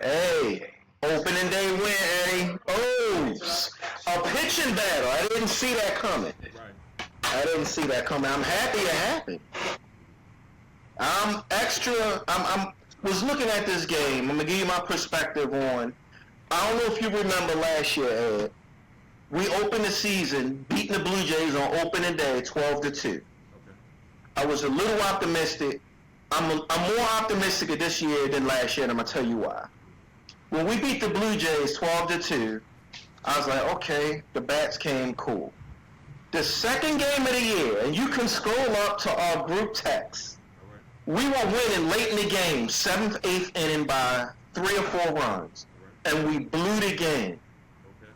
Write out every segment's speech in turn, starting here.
Hey, opening day win, Eddie. Oh, a pitching battle. I didn't see that coming. Right. I didn't see that coming. I'm happy it happened. I'm extra. I'm was looking at this game. I'm gonna give you my perspective on. I don't know if you remember last year, Ed. We opened the season beating the Blue Jays on opening day, 12-2. Okay. I was a little optimistic. I'm more optimistic this year than last year, and I'm gonna tell you why. When we beat the Blue Jays 12-2, I was like, okay, the bats came cool. The second game of the year, and you can scroll up to our group text. All right. We were winning late in the game, 7th, 8th inning by 3 or 4 runs, All right. and we blew the game, Okay.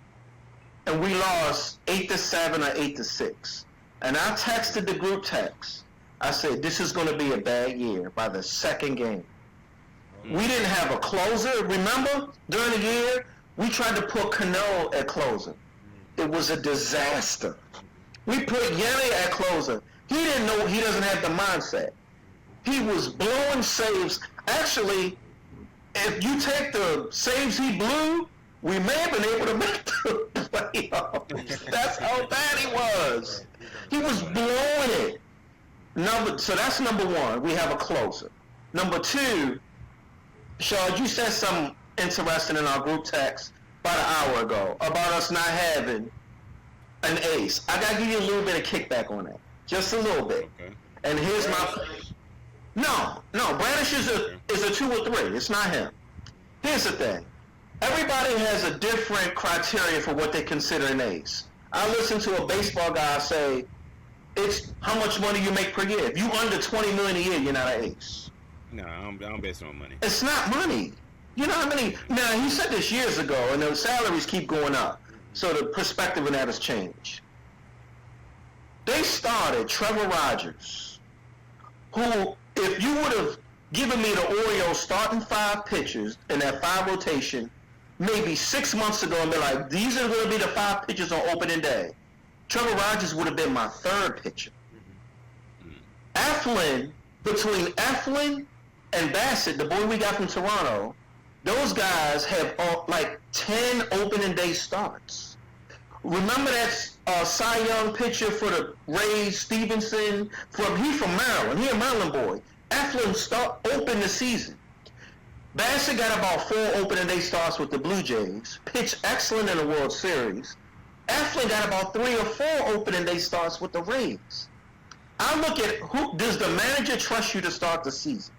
and we lost 8-7 or 8-6. And I texted the group text. I said, this is going to be a bad year by the second game. We didn't have a closer. Remember, during the year, we tried to put Cano at closer. It was a disaster. We put Yelly at closer. He didn't know, he doesn't have the mindset. He was blowing saves. Actually, if you take the saves he blew, we may have been able to make the playoffs. That's how bad he was. He was blowing it. So that's number one. We have a closer. Number two, Shaw, you said something interesting in our group text about an hour ago about us not having an ace. I gotta give you a little bit of kickback on that, just a little bit. Okay. And here's my no. Bradish is a 2 or 3. It's not him. Here's the thing. Everybody has a different criteria for what they consider an ace. I listened to a baseball guy say, it's how much money you make per year. If you under $20 million a year, you're not an ace. No, I don't base it on money. It's not money. You know how many? Now, he said this years ago, and the salaries keep going up. So the perspective of that has changed. They started Trevor Rogers, who, if you would have given me the Orioles starting 5 pitchers in that 5 rotation, maybe 6 months ago, and be like, these are going to be the 5 pitchers on opening day, Trevor Rogers would have been my 3rd pitcher. Eflin, between Eflin and Bassett, the boy we got from Toronto, those guys have like 10 opening day starts. Remember that Cy Young pitcher for the Rays, Stevenson? He's from Maryland. He's a Maryland boy. Eflin opened the season. Bassett got about 4 opening day starts with the Blue Jays. Pitched excellent in the World Series. Eflin got about 3 or 4 opening day starts with the Rays. I look at who does the manager trust you to start the season?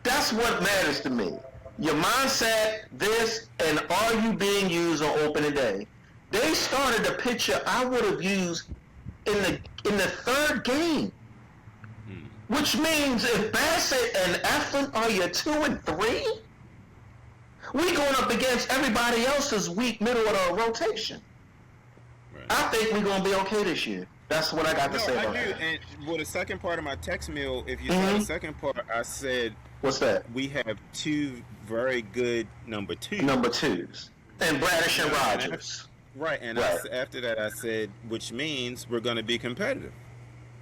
That's what matters to me. Your mindset, this, and are you being used on opening day? They started the pitcher I would have used in the 3rd game. Which means if Bassett and Eflin are your 2 and 3, we going up against everybody else's weak middle of the rotation. Right. I think we're going to be okay this year. That's what I got to say about that. And well, the second part of my text mail, if you saw the second part, I said, what's that? We have 2 very good number 2s. Number 2s. And Bradish and Rogers. Right, and right. After that I said, which means we're going to be competitive.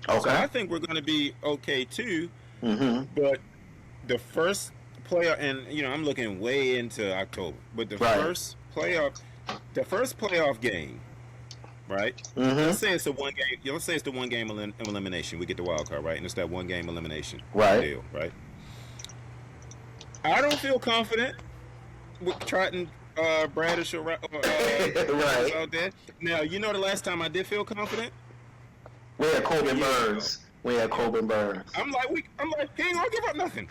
Okay. So I think we're going to be okay too. Mm-hmm. But the first playoff, and I'm looking way into October, but the first playoff game, right? Mm-hmm. Let's say it's the one game. Let's say it's the one game elimination. We get the wild card, right? And it's that one game elimination deal, right? I don't feel confident with Trotton, Bradish, or right out there. Now, the last time I did feel confident. We had Corbin Burns. I'm like, he ain't gonna give up nothing.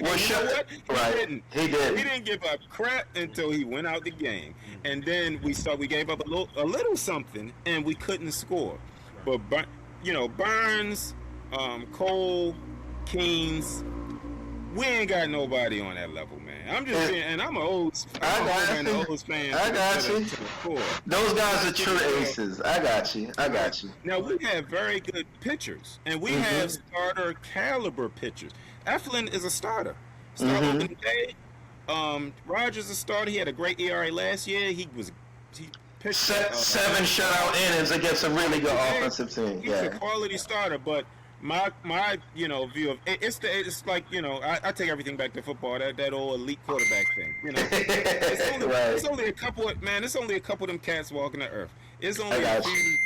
Well, you know what? He didn't. He didn't give up crap until he went out the game, and then we gave up a little something, and we couldn't score. But Burns, Cole, Keynes, we ain't got nobody on that level, man. I'm just saying, and I'm an old fan. I got you. Those guys are true aces. I got you. Now, we have very good pitchers, and we have starter caliber pitchers. Eflin is a starter. Opening day. Rogers is a starter. He had a great ERA last year. He pitched 7 shutout innings against a really good offensive team. He's a quality starter, but my view of it's like I take everything back to football, that old elite quarterback thing. Right. It's only a couple of man. It's only a couple of them cats walking the earth. It's I only a got you. few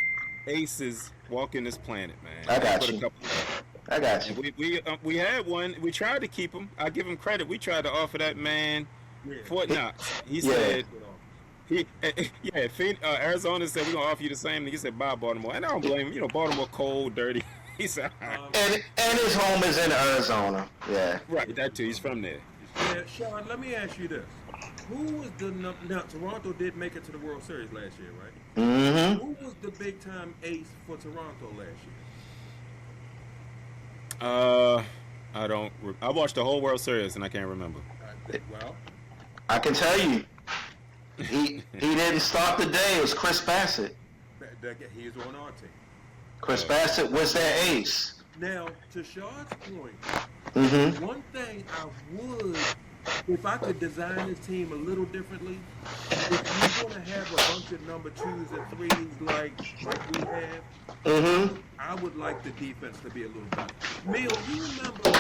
aces walking this planet, man. I got But a you. couple. I got And you. we had one. We tried to keep him. I give him credit. We tried to offer that man Yeah. Fort Knox. He Yeah. said Arizona said we're gonna offer you the same. And he said bye Baltimore, and I don't blame him. Baltimore cold, dirty. He said And his home is in Arizona. Yeah. right that too. He's from there. Yeah, Sean, let me ask you this. Who was now Toronto did make it to the World Series last year, right? Mm-hmm. Who was the big time ace for Toronto last year? I don't. I watched the whole World Series and I can't remember. Well, I can tell you, he didn't start the day. It was Chris Bassett. he's on our team. Chris Bassett was their ace. Now, to Shard's point, Mm-hmm. one thing I would, if I could design this team a little differently, if you're going to have a bunch of number 2s and 3s like we have, Mm-hmm. I would like the defense to be a little better. Mill, you remember,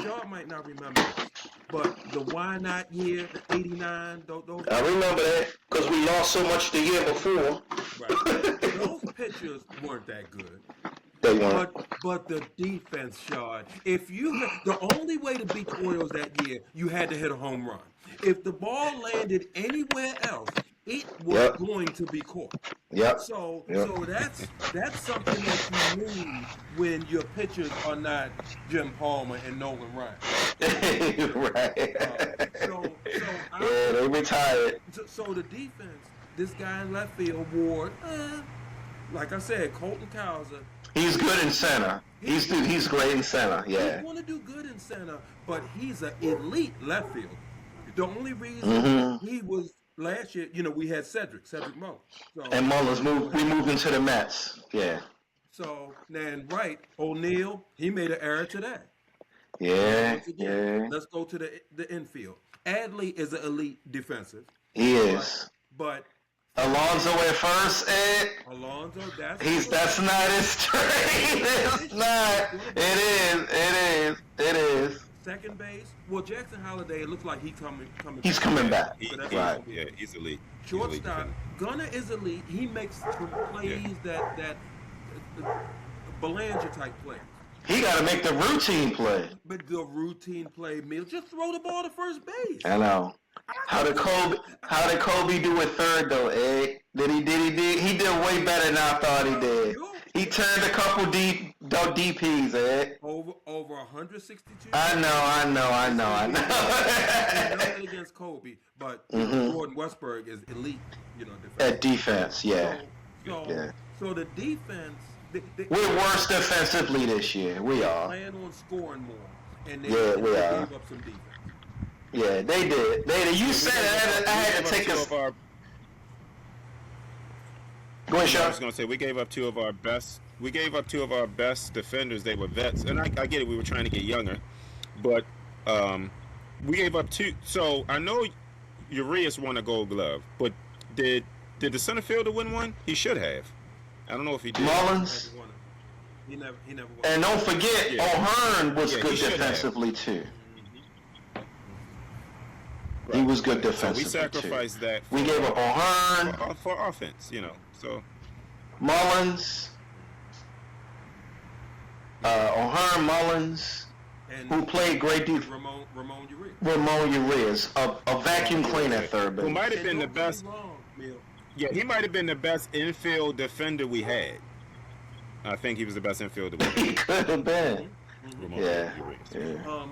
Shard might not remember this, but the why not year, the 89, those I remember that because we lost so much the year before. right. Those pitchers weren't that good. They weren't. But the defense, Shard, the only way to beat the Orioles that year, you had to hit a home run. If the ball landed anywhere else, it was Yep. going to be caught. Yep. So Yep. so that's something that you need when your pitchers are not Jim Palmer and Nolan Ryan. Right. So They retired. so the defense, this guy in left field, Ward, like I said, Colton Cowser. He's good in center. He's great in center. Yeah. He's going to do good in center, but he's an elite left field. The only reason Mm-hmm. he was last year, we had Cedric Moe. So, And Mullins we moved into the Mets. Yeah. So then, right, O'Neal, he made an error today. Yeah. Once again, Yeah. let's go to the infield. Adley is an elite defensive, He is. but Alonso at first, Alonso, that's not his strength. It's not. It is. second base. Well, Jackson Holiday, it looks like he's coming. He's coming back. Right. Yeah, he's elite. Shortstop, Gunnar is elite. He makes some plays that Belanger type plays. He got to make the routine play. But the routine play, Mill, just throw the ball to first base. I know. How did Kobe do at third though, Ed? He did way better than I thought he did. He turned a couple DPs, Ed. Over 162. I know. Nothing against Kobe, but Jordan Westberg is elite, defense. At defense, yeah. So the defense, We're worse defensively this year. We are. plan on scoring more, and they We gave are. up some defense. Yeah, they did. You said it. I had to take us. Go ahead, I Sean. was going to say we gave up two of our best. We gave up two of our best defenders. They were vets, and I get it. We were trying to get younger, but we gave up two. So I know Urias won a Gold Glove, but did the center fielder win one? He should have. I don't know if he did. Mullins. He never won. And don't forget, O'Hearn was Yeah, good he should have. defensively too. He was good So defensively we sacrificed too. that. We gave up O'Hearn, for offense, So Mullins, O'Hearn, Mullins, And who played great defense. Ramon Urias. Ramon Urias, a vacuum cleaner at third who base. might have been the And don't get best. me wrong, Mill. Yeah, he might have been the best infield defender we had. I think he was the best infielder we had. He could have been. Ramon Yeah. Urias.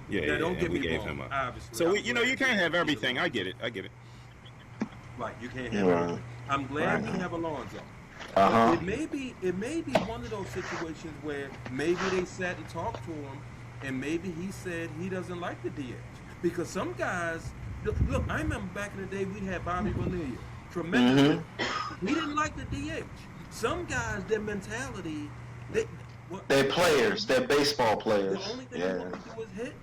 Yeah. Now, don't and get we me gave wrong. him up. Obviously, So I'm you glad can't have either everything. way. I get it. Right, you can't have Right. everything. I'm glad Right. we have Alonso. Uh-huh. It may be one of those situations where maybe they sat and talked to him, and maybe he said he doesn't like the DH because some guys. Look, I remember back in the day we had Bobby Bonilla, tremendous. Mm-hmm. He didn't like the DH. Some guys, their mentality, They're players. They're baseball the players. only thing they Yeah. want to do is hit.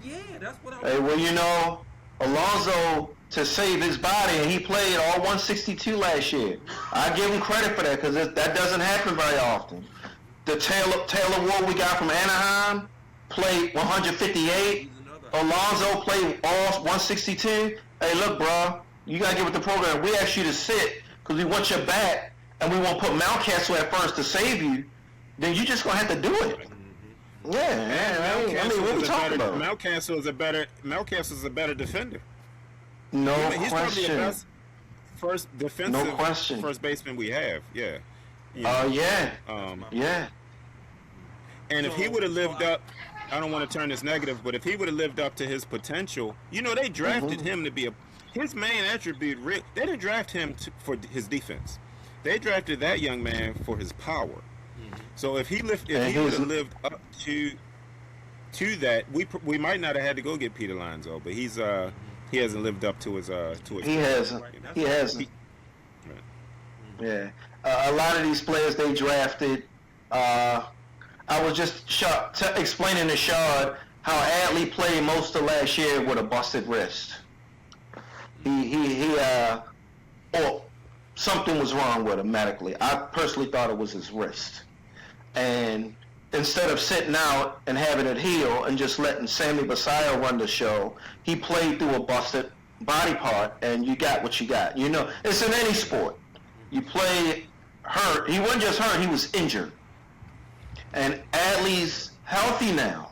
Yeah, that's what I. Hey, well, Alonso, to save his body, and he played all 162 last year. I give him credit for that because that doesn't happen very often. the Taylor Ward we got from Anaheim played 158. Alonso played all 162. Hey, look, bro, you gotta get with the program. We asked you to sit because we want your bat, and we won't put Mountcastle at first to save you. Then you just gonna have to do it. Yeah, I mean, what are we talking about? Mountcastle is a better defender. No He's probably the best first defensive first baseman we have. Yeah. Yeah. And if he would have lived up, I don't want to turn this negative, but if he would have lived up to his potential, they drafted him to be his main attribute. They didn't draft him for his defense. They drafted that young man for his power. So if he would have lived up to that, we might not have had to go get Peter Lonzo, but he hasn't lived up to his He hasn't. He hasn't. Yeah. A lot of these players they drafted. I was just explaining to Shard how Adley played most of last year with a busted wrist. Or something was wrong with him medically. I personally thought it was his wrist. And instead of sitting out and having it heal and just letting Sammy Basayo run the show, he played through a busted body part, and you got what you got. It's in any sport. You play hurt. He wasn't just hurt, he was injured. And Adley's healthy now.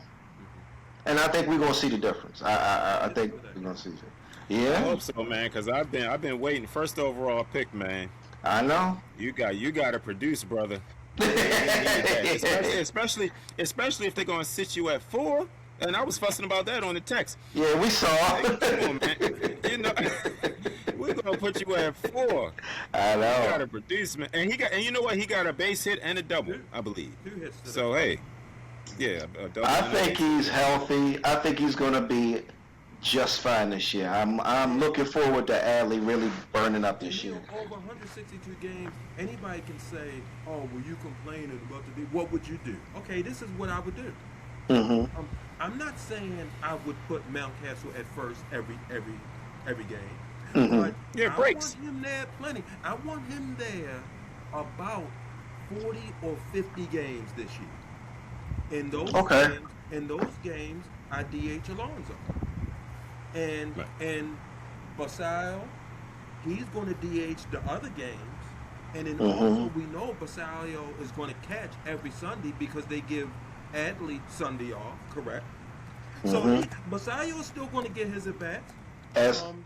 And I think we're going to see the difference. I think we're going to see it. Yeah. I hope so, man, because I've been waiting. First overall pick, man. I know. You got to produce, brother. especially if they're going to sit you at 4. And I was fussing about that on the text. Yeah, we saw. Hey, come on, man. We're going to put you at 4. I know. You got to produce, man. And you know what? He got a base hit and a double, I believe. 2 hits. So, hey. Yeah, a double. I think he's healthy. I think he's going to be just fine this year. I'm looking forward to Adley really burning up this year. Over 162 games, anybody can say, "Oh, were you complaining about the D? What would you do?" Okay, this is what I would do. Mm-hmm. I'm not saying I would put Mountcastle at first every game. Mm-hmm. But yeah, breaks. I want him there plenty. I want him there about 40 or 50 games this year. In those games, I DH Alonso. And Basayo, he's going to DH the other games. And in also we know Basayo is going to catch every Sunday because they give Adley Sunday off, correct? So Basayo is still going to get his at-bats.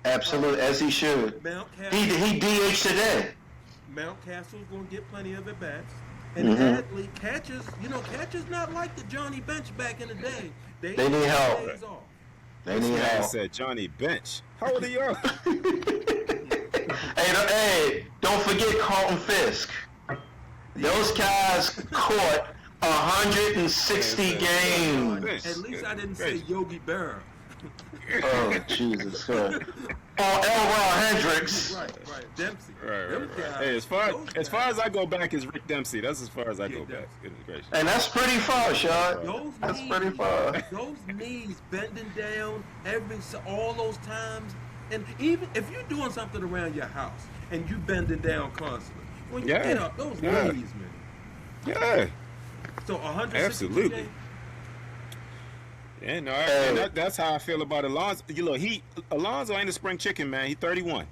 Absolutely, as he should. He DH today. Mountcastle's going to get plenty of at-bats. And Adley catches not like the Johnny Bench back in the day. They need help. They need help. I said Johnny Bench. How old are you? Hey, don't forget Carlton Fisk. Those guys caught 160 games. At least I didn't say Yogi Berra. Oh, Jesus Christ. Or L. Ron Hendricks. Right. Dempsey. Right. Hey, as far as I go back is Rick Dempsey. That's as far as I go back. Goodness gracious. And that's pretty far, Sean. That's pretty far. Those knees bending down all those times, and even if you're doing something around your house and you bending down constantly, when you get up, those knees, man. Yeah. So 160 absolutely. Games? Yeah, no, and that's how I feel about Alonso. Alonso ain't a spring chicken, man. He's 31.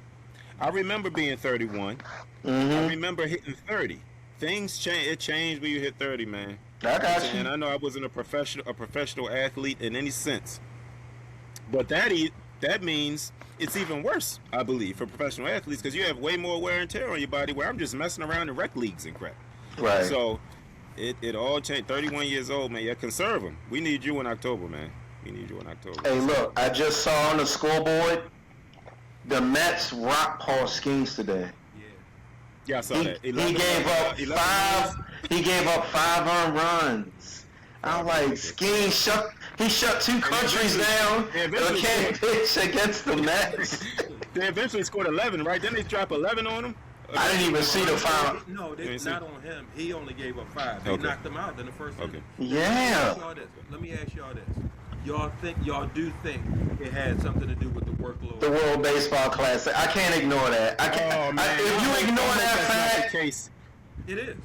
I remember being 31. I remember hitting 30. Things change. It changed when you hit 30, man. I got you. And I know I wasn't a professional athlete in any sense, but that means it's even worse, I believe, for professional athletes because you have way more wear and tear on your body. Where I'm just messing around in rec leagues and crap. Right. So. It all changed. 31 years old, man. Yeah, conserve him. We need you in October, man. We need you in October. Hey, look, I just saw on the scoreboard the Mets rock Paul Skeens today. Yeah, I saw that. He gave up 5 earned runs. I'm like, Skeens he shut 2 countries down. They can't pitch against the Mets. They eventually scored 11, right? Didn't they drop 11 on him? I didn't even see the final. No, not on him. He only gave up 5. They knocked him out in the first inning. Yeah. Let me ask y'all this. Y'all do think it had something to do with the workload? The World Baseball Classic. I can't ignore that. I can't. Oh, man. If you ignore that fact, it is.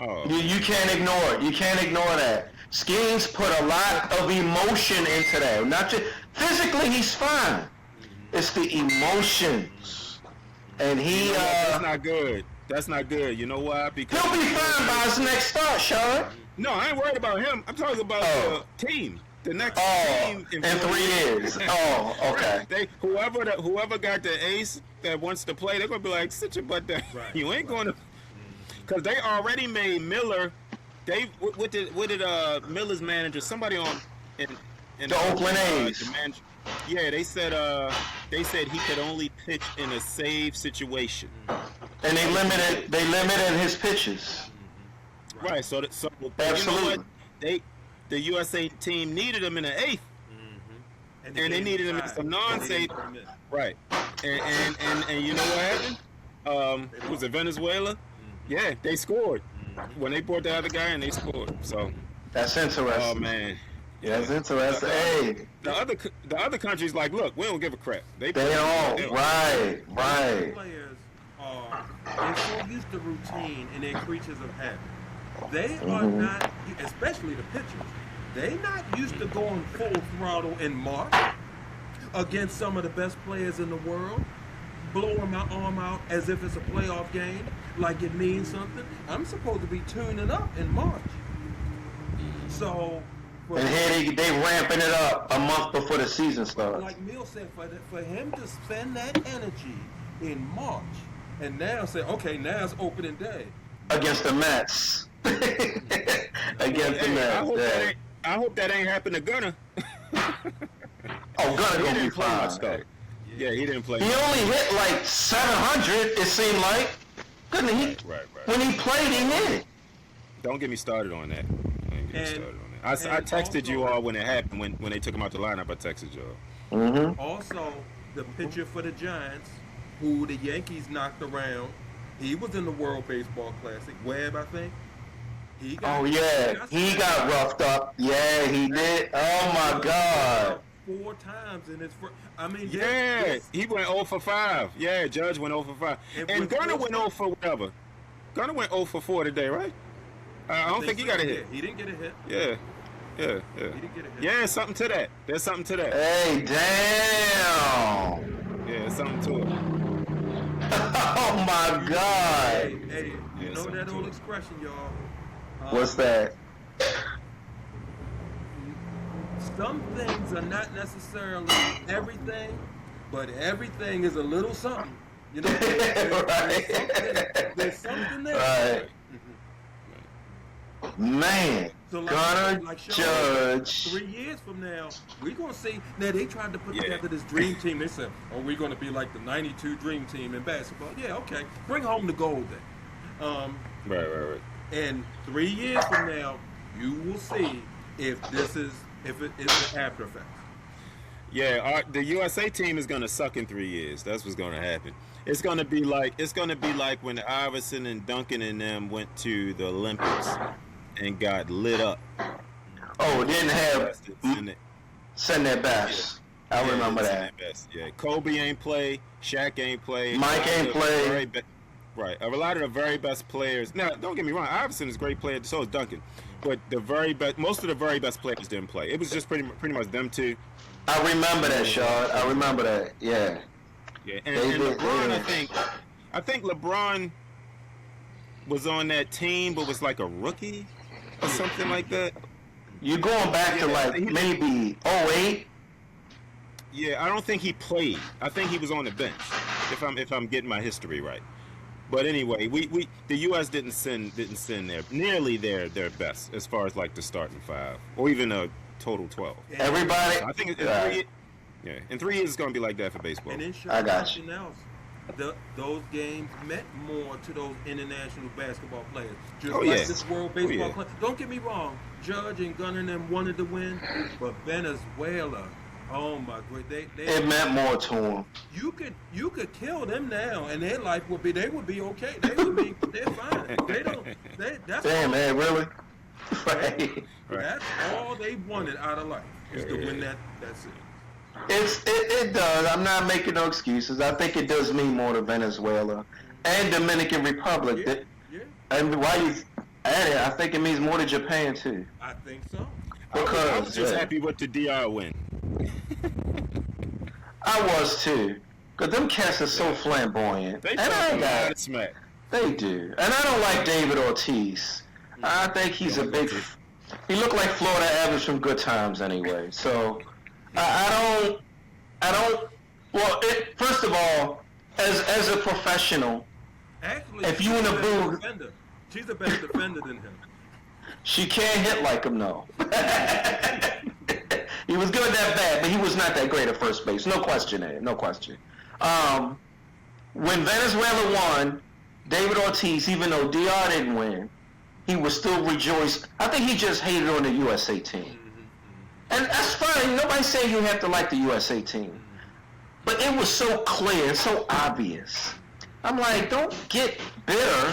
Oh, You can't ignore it. You can't ignore that. Skeens put a lot of emotion into that. Not just physically, he's fine. It's the emotions, and you know what? That's not good. That's not good. You know why? Because he'll be fine by his next start, Sean. no, I ain't worried about him. I'm talking about Oh. the team. The next Oh, team in 3 years. Oh, okay. They whoever got the ace that wants to play, they're gonna be like, sit your butt down. Right, You ain't right. gonna, because they already made Miller. They what did Miller's manager? Somebody on in The Oakland A's. the manager, yeah, they said he could only pitch in a save situation. And they limited his pitches. Right. So you know Absolutely. what? The USA team needed him in the eighth. And they needed him in some non-save. Right. And you know what happened? Was it Venezuela? Yeah, they scored. When they brought the other guy and they scored. So That's interesting. oh man. That's interesting. Hey, The other countries like, look, we don't give a crap. they all right. Players they're so used to routine and they're creatures of habit. They are not, especially the pitchers. They're not used to going full throttle in March against some of the best players in the world, blowing my arm out as if it's a playoff game, like it means something. I'm supposed to be tuning up in March. So, And here they ramping it up a month before the season starts. like Mill said, for him to spend that energy in March and now say, okay, now it's opening day. Against the Mets. Against the Mets. I hope that ain't happened to Gunner. Oh, Gunner He gonna be didn't play much fine. though. Yeah, he didn't play. He only hit like 700, it seemed like. Couldn't he? Right. When he played, he hit it. Don't get me started on that. Don't get me And- started on that. I texted you all when it happened. When they took him out the lineup, I texted y'all. Mm-hmm. Also, the pitcher for the Giants, who the Yankees knocked around, he was in the World Baseball Classic. Webb, I think. Oh, yeah. He got roughed up. Yeah, he did. Oh, my God. 4 times in his first. I mean, Yeah, he went 0 for 5. Yeah, Judge went 0 for 5. And Gunner went 0 for whatever. Gunner went 0 for 4 today, right? I don't think he got a hit. He didn't get a hit. Yeah. He didn't get a hit. Yeah, something to that. There's something to that. Hey, damn. Yeah, something to it. Oh, my God. Hey, you Yeah, know something that to old it. expression, y'all. What's that? Some things are not necessarily everything, but everything is a little something. You know, there's something there. Right. Man. So Gunner, like Sean, Judge. 3 years from now, we're gonna see. Now they tried to put Yeah. together this dream team. They said, "Oh, we're gonna be like the '92 dream team in basketball." Yeah, okay. Bring home the gold then. Right. And 3 years from now, you will see if it's an after effect. Yeah, the USA team is gonna suck in 3 years. That's what's gonna happen. It's gonna be like when Iverson and Duncan and them went to the Olympics and got lit up. Oh, didn't have And it- send their best. I yeah, remember it's that. their best. Yeah, Kobe ain't play, Shaq ain't play, Mike ain't play. Right, a lot of the very best players. Now, don't get me wrong, Iverson is a great player. So is Duncan, but most of the very best players didn't play. It was just pretty much them two. I remember that, Sean. I remember that. Yeah. Yeah, They and did, LeBron, yeah. I think LeBron was on that team, but was like a rookie or something like that. You're going back to Yeah, like he- maybe '08. Yeah, I don't think he played. I think he was on the bench. If I'm getting my history right. But anyway, the U.S. didn't send nearly their best as far as like the starting 5 or even a total 12. Everybody. I think in 3 years it's gonna be like that for baseball. And then show I got something else. Those games meant more to those international basketball players. Just Oh, like yeah. this World Oh, Baseball yeah. Classic. Don't get me wrong, Judge and Gunner and them wanted to win, but Venezuela, oh my god, It meant more to him. you could kill them now and their life would be they're okay. They're fine. That's Damn, all, man, really? Right. that's all they wanted out of life is to win that's it. It does. I'm not making no excuses. I think it does mean more to Venezuela and Dominican Republic. Yeah, yeah. And And I think it means more to Japan too. I think so. I was just yeah. happy with the DR win. I was too. Cause them cats are so flamboyant. They And talk I a lot got of smack. They do. And I don't like David Ortiz. I think he's a big... He looked like Florida Average from Good Times anyway. So, I don't... Well, first of all, as a professional, Actually, if you in a booth... She's a better defender than him. She can't hit like him, no. He was good that bad, but he was not that great at first base. No question, no question. When Venezuela won, David Ortiz, even though DR didn't win, he was still rejoiced. I think he just hated on the USA team. And that's fine. Nobody's saying you have to like the USA team. But it was so clear, so obvious. I'm like, don't get bitter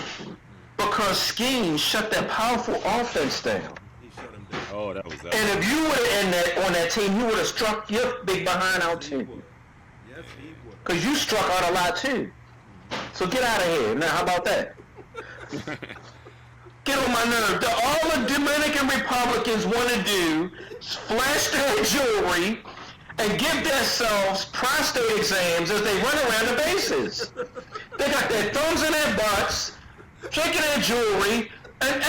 because Skeen shut that powerful offense down. He shut him down. Oh, that was that. And if you would have on that team, you would have struck your big behind out He too. would. Yes, he would. Because you struck out a lot too. So get out of here. Now, how about that? Get on my nerve. All the Dominican Republicans want to do is flash their jewelry and give themselves prostate exams as they run around the bases. They got their thumbs in their butts, shaking their jewelry, and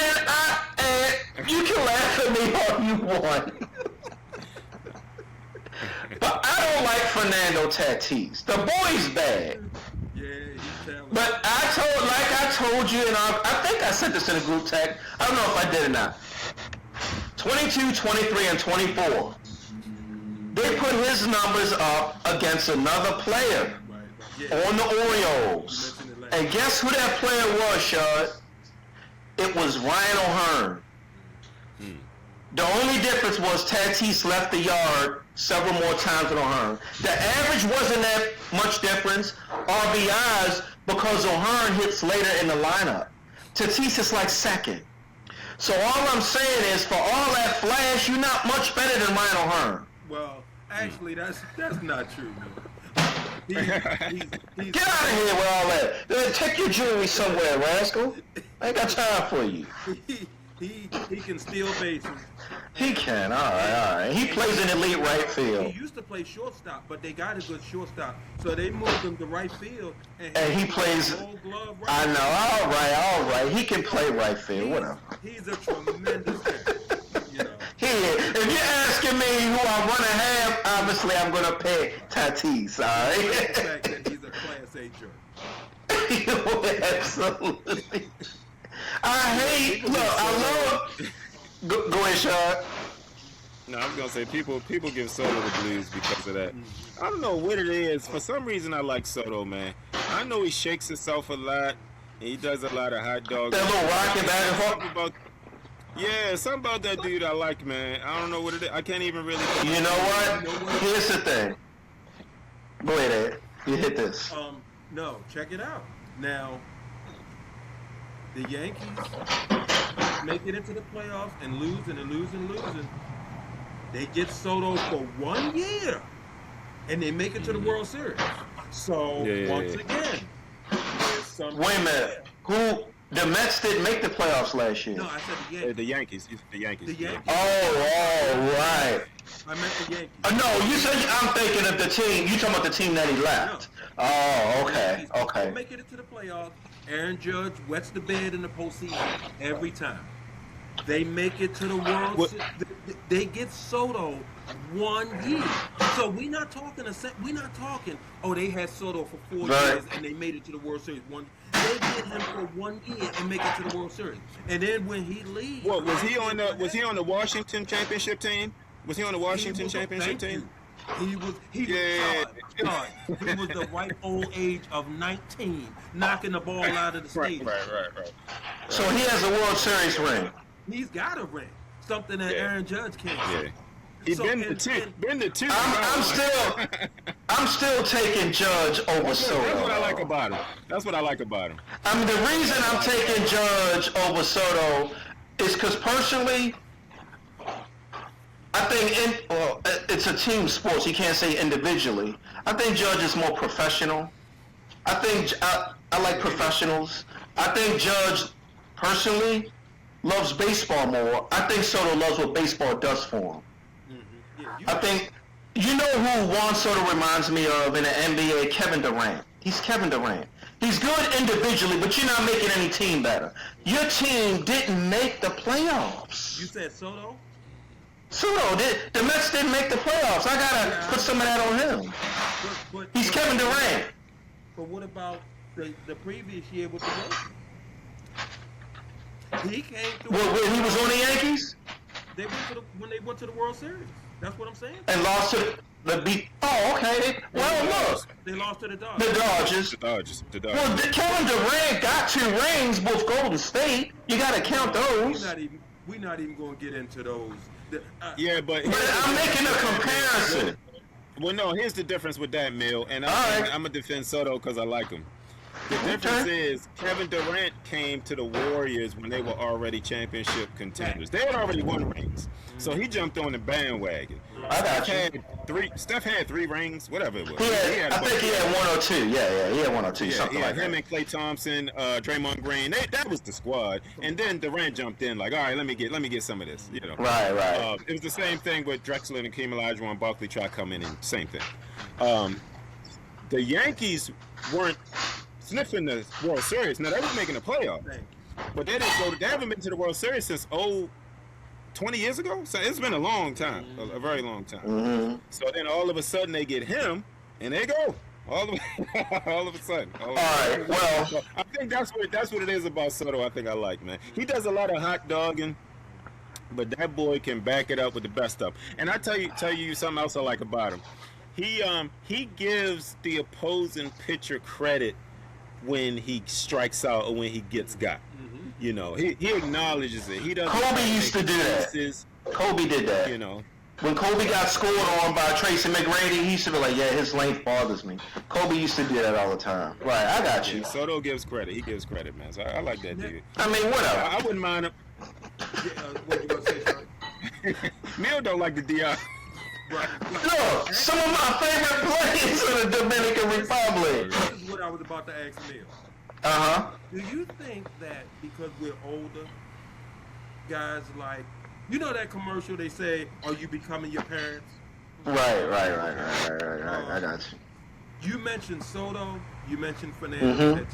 you can laugh at me all you want. But I don't like Fernando Tatis. The boy's bad. Yeah, he's talented. But I told you, and I think I sent this in a group text. I don't know if I did or not. 22, 23, and 24. They put his numbers up against another player on the Orioles. And guess who that player was, Shad? It was Ryan O'Hearn. The only difference was Tatis left the yard several more times than O'Hearn. The average wasn't that much difference. RBIs, because O'Hearn hits later in the lineup. Tatis is like second. So all I'm saying is, for all that flash, you're not much better than Ryan O'Hearn. Well, actually, that's not true, man. He's Get out of here with all that. Take your jewelry somewhere, rascal. I ain't got time for you. he can steal bases. He can. All right. He plays in elite right field. He used to play shortstop, but they got a good shortstop, so they moved him to right field. And he plays. Gold glove right I field. know. All right. He can play right field. Whatever. He's a tremendous guy. You know. If you're asking me who I want to have, obviously I'm going to pick Tatis. All The right. fact that he's a Class A jerk. Absolutely. I love. Go ahead, Sean. No, I was gonna say people give Soto the blues because of that. I don't know what it is. For some reason, I like Soto, man. I know he shakes himself a lot. And he does a lot of hot dogs. That little rocket back and forth. Yeah, something about that dude I like, man. I don't know what it is. I can't even really. You know what? Here's the thing. Go ahead, Ed. You hit this. No, check it out. Now, the Yankees make it into the playoffs and losing. They get Soto for 1 year, and they make it to the World Series. So, once again, there's something. Wait a minute. The Mets didn't make the playoffs last year. No, I said the Yankees. The Yankees. The Yankees. Oh, right. I meant the Yankees. No, you said I'm thinking of the team. You talking about the team that he left? No. Oh, okay, They okay. make it into the playoffs. Aaron Judge wets the bed in the postseason every time. They make it to the World Series. They get Soto 1 year. So we're not talking. Oh, they had Soto for 4 years and they made it to the World Series. They get him for 1 year and make it to the World Series. And then when he leaves, What was he on the Washington championship team? Was he on the Washington championship team? He was he was the ripe old age of 19, knocking the ball out of the stadium. Right. So he has a World Series ring. He's got a ring, something that Aaron Judge can't. Yeah. He's been to two. I'm still taking Judge over Soto. That's what I like about him. I mean, the reason I'm taking Judge over Soto is because personally, I think it's a team sport. So you can't say individually. I think Judge is more professional. I think I like professionals. I think Judge, personally, loves baseball more. I think Soto loves what baseball does for him. I think, you know who Juan Soto reminds me of in the NBA? Kevin Durant. He's Kevin Durant. He's good individually, but you're not making any team better. Your team didn't make the playoffs. You said Soto? Soto, the Mets didn't make the playoffs. I gotta put some of that on him. He's Kevin Durant. But what about the previous year with the Yankees? He came through. When he was on the Yankees? When they went to the World Series. That's what I'm saying. And lost to the beat. Oh, okay. Well, look. They lost to the Dodgers. The Dodgers. Well, Kevin Durant got 2 rings with Golden State. You got to count those. We're not even going to get into those. Yeah, but I'm making a comparison. Well, no, here's the difference with that, Mill, and I'm going to defend Soto because I like him. The difference is Kevin Durant came to the Warriors when they were already championship contenders. They had already won rings. So he jumped on the bandwagon. I got Steph had 3 rings, whatever it was. I think he had 1 or 2. Yeah, he had 1 or 2, something like that. Him and Klay Thompson, Draymond Green, that was the squad. And then Durant jumped in like, all right, let me get some of this. You know. Right. It was the same thing with Drexler and Hakeem Olajuwon, Barkley tried to come in and same thing. The Yankees weren't sniffing the World Series. Now, they were making the playoffs. But they haven't been to the World Series since 20 years ago? So it's been a long time, a very long time. Mm-hmm. So then all of a sudden they get him, and they go. All of a sudden. All right, well. So I think that's what it is about Soto I think I like, man. He does a lot of hot dogging, but that boy can back it up with the best stuff. And I tell you something else I like about him. He gives the opposing pitcher credit when he strikes out or when he gets got. You know, he acknowledges it. He doesn't. Kobe used to do that. Kobe did that. You know, when Kobe got scored on by Tracy McGrady, he used to be like, "Yeah, his length bothers me." Kobe used to do that all the time. Right, I got you. Soto gives credit. He gives credit, man. So I like that dude. I mean, whatever. I wouldn't mind him. What you gonna say, Charlie? Mill don't like the DR. Right. Look, some of my favorite players in the Dominican Republic. This is what I was about to ask Neil. Do you think that because we're older, guys like, you know that commercial they say, "Are you becoming your parents?" Right. I got you. You mentioned Soto, you mentioned Fernandez,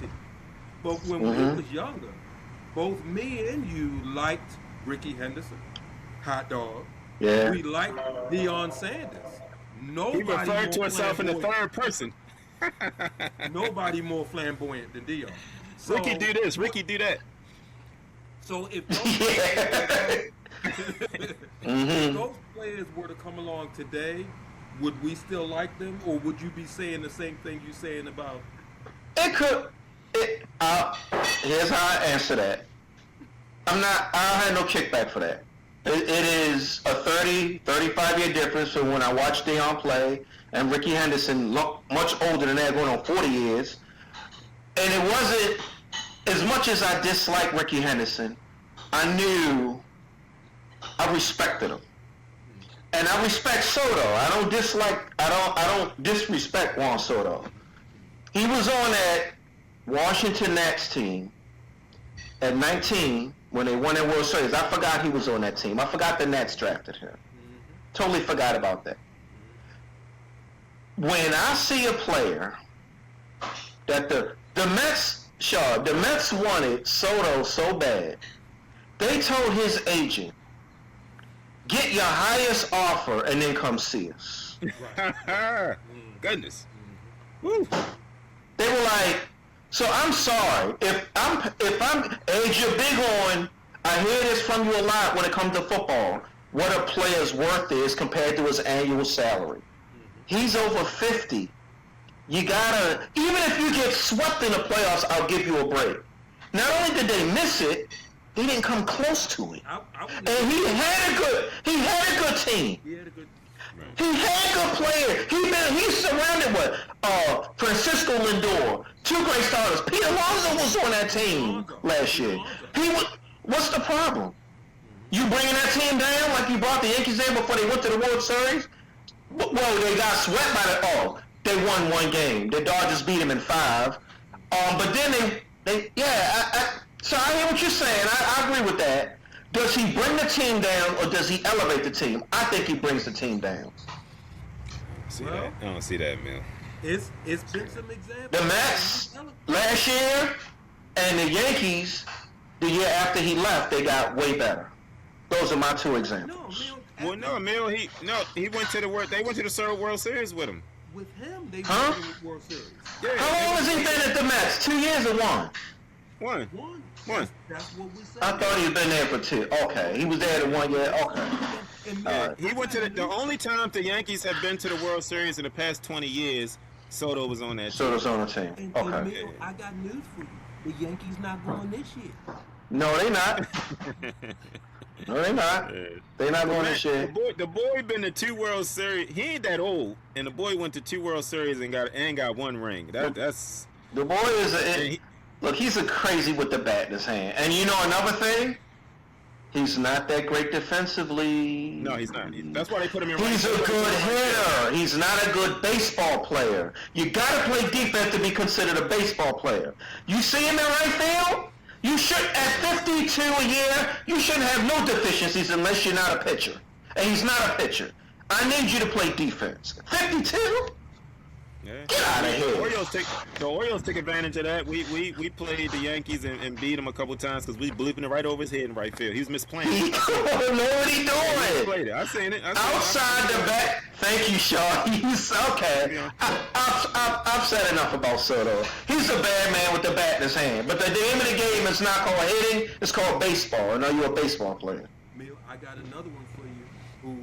but when we was younger, both me and you liked Ricky Henderson, Hot Dog. Yeah. We liked Deion Sanders. He referred to himself in the third person. Nobody more flamboyant than Deion. So, Ricky do this, Ricky do that. So if those, if those players were to come along today, would we still like them, or would you be saying the same thing you're saying about? It could. Here's how I answer that. I had no kickback for that. It is a 35-year difference from when I watched Deion play and Ricky Henderson, much older than that, going on 40 years. And it wasn't, as much as I disliked Ricky Henderson, I respected him. And I respect Soto. I don't disrespect Juan Soto. He was on that Washington Nats team at 19 when they won their World Series. I forgot he was on that team. I forgot the Nats drafted him. Totally forgot about that. When I see a player that the Mets wanted Soto so bad, they told his agent, "Get your highest offer and then come see us." Goodness. Woo. They were like, so I'm sorry if you're big on. I hear this from you a lot when it comes to football. What a player's worth is compared to his annual salary. He's over 50. You gotta, even if you get swept in the playoffs, I'll give you a break. Not only did they miss it, they didn't come close to it. And he had a good team. He had good players. He's surrounded with Francisco Lindor, 2 great starters. Pete Alonso was on that team last year. What's the problem? You bringing that team down like you brought the Yankees in before they went to the World Series? Well, they got swept by they won 1 game. The Dodgers beat them in 5. But then so I hear what you're saying. I agree with that. Does he bring the team down or does he elevate the team? I think he brings the team down. I don't see that, man. It's been some examples. The Mets last year and the Yankees the year after he left, they got way better. Those are my two examples. Emil, he went to the World. They went to the World Series with him. With him, they went to the World Series. Yeah, how long has he been at the Mets? 2 years or one? One. That's what we said. I thought he'd been there for 2. Okay, he was there at 1 year. Okay. He went to the only time the Yankees have been to the World Series in the past 20 years. Soto was on that team. Soto's on the team. And Emil, I got news for you. The Yankees not going this year. No, they not. No, they not. They not going this year. The boy been to 2 World Series. He ain't that old, and the boy went to 2 World Series and got 1 ring. That's the boy is look. He's a crazy with the bat in his hand. And you know another thing, he's not that great defensively. No, he's not. That's why they put him in. He's a good hitter. He's not a good baseball player. You got to play defense to be considered a baseball player. You see him in right field. You should, at 52 a year, you shouldn't have no deficiencies unless you're not a pitcher. And he's not a pitcher. I need you to play defense. 52? Yeah. Get out of here. The Orioles took advantage of that. We played the Yankees and beat them a couple times because we bleeping it right over his head in right field. He was misplaying. He don't know what he doing. Played it. I seen it. Outside the back. Thank you, Shaw. He's okay. Yeah. I've said enough about Soto. He's a bad man with the bat in his hand. But the name of the game is not called hitting. It's called baseball. I know you're a baseball player. Emil, I got another one for you. Who?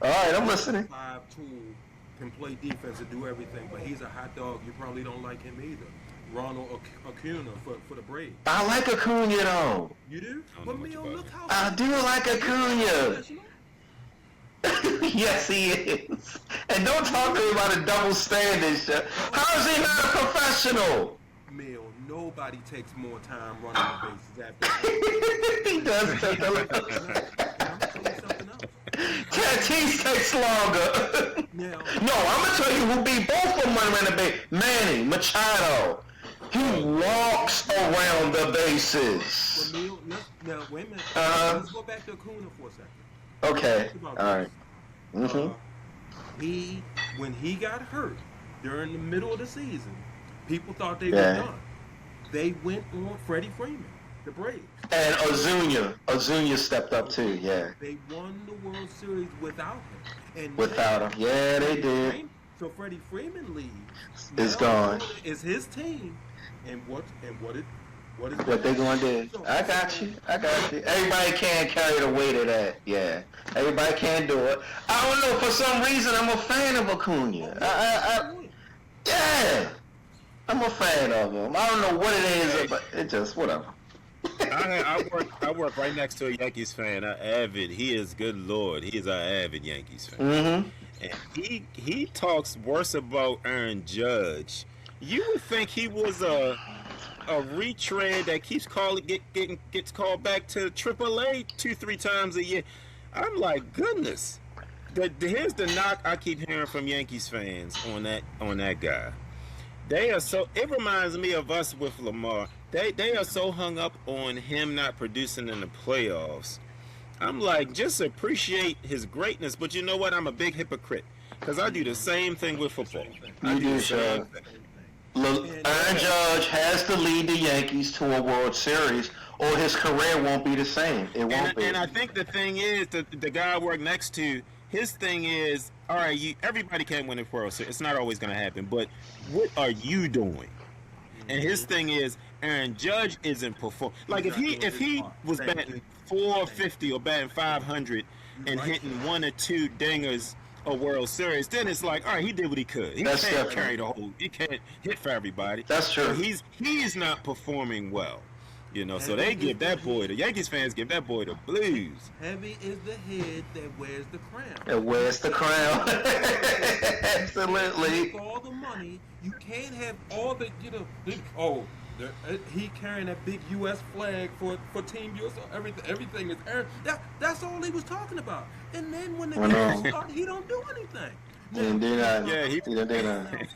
All right, I'm listening. 5'2", can play defense and do everything, but he's a hot dog. You probably don't like him either. Ronald Acuna for the Braves. I like Acuna though. You do? But Emil, look how I do like Acuna. Yes, he is. And don't talk to me about a double standard. How is he not a professional? Emil, nobody takes more time running the bases after. He does take a lot. I'm gonna tell you something else. Tatis takes longer. Now, No, I'm gonna tell you who beat both of them running the base. Manny Machado. He walks around the bases. Emil, now wait a minute. Let's go back to Acuna for a second. Okay. All right. When he got hurt during the middle of the season, people thought they were done. They went on Freddie Freeman, the Braves. And Ozuna stepped up too. Yeah. They won the World Series without him. And without him, yeah, they did. So Freddie Freeman leaves. It's gone. It's his team, and what is what they gonna do? I got you. Everybody can't carry the weight of that. Yeah, everybody can't do it. I don't know. For some reason, I'm a fan of Acuna. Yeah, I'm a fan of him. I don't know what it is, but it just whatever. I work right next to a Yankees fan. He is, good Lord, he is an avid Yankees fan. Mm-hmm. And he talks worse about Aaron Judge. You would think he was a retread that keeps gets called back to AAA 2-3 times a year. I'm like, goodness. Here's the knock I keep hearing from Yankees fans on that guy. They are so. It reminds me of us with Lamar. They are so hung up on him not producing in the playoffs. I'm like, just appreciate his greatness. But you know what? I'm a big hypocrite because I do the same thing with football. You do, sir. Aaron Judge has to lead the Yankees to a World Series, or his career won't be the same. It won't be. And I think the thing is, the guy I work next to, his thing is, all right, everybody can't win a World Series. It's not always going to happen. But what are you doing? And his thing is, Aaron Judge isn't performing. Like if he was batting 450 or batting 500 and hitting 1 or 2 dingers a World Series, then it's like, all right, he did what he could. He can't carry the whole. He can't hit for everybody. That's true. So he's not performing well, so they give that boy. The Yankees fans give that boy the blues. Heavy is the head that wears the crown. It wears the crown. Absolutely. For all the money, you can't have all the he carrying that big U.S. flag for Team U.S. Everything is Aaron. That's all he was talking about. And then when the game starts, he don't do anything. He didn't do that. Yeah, he didn't do that.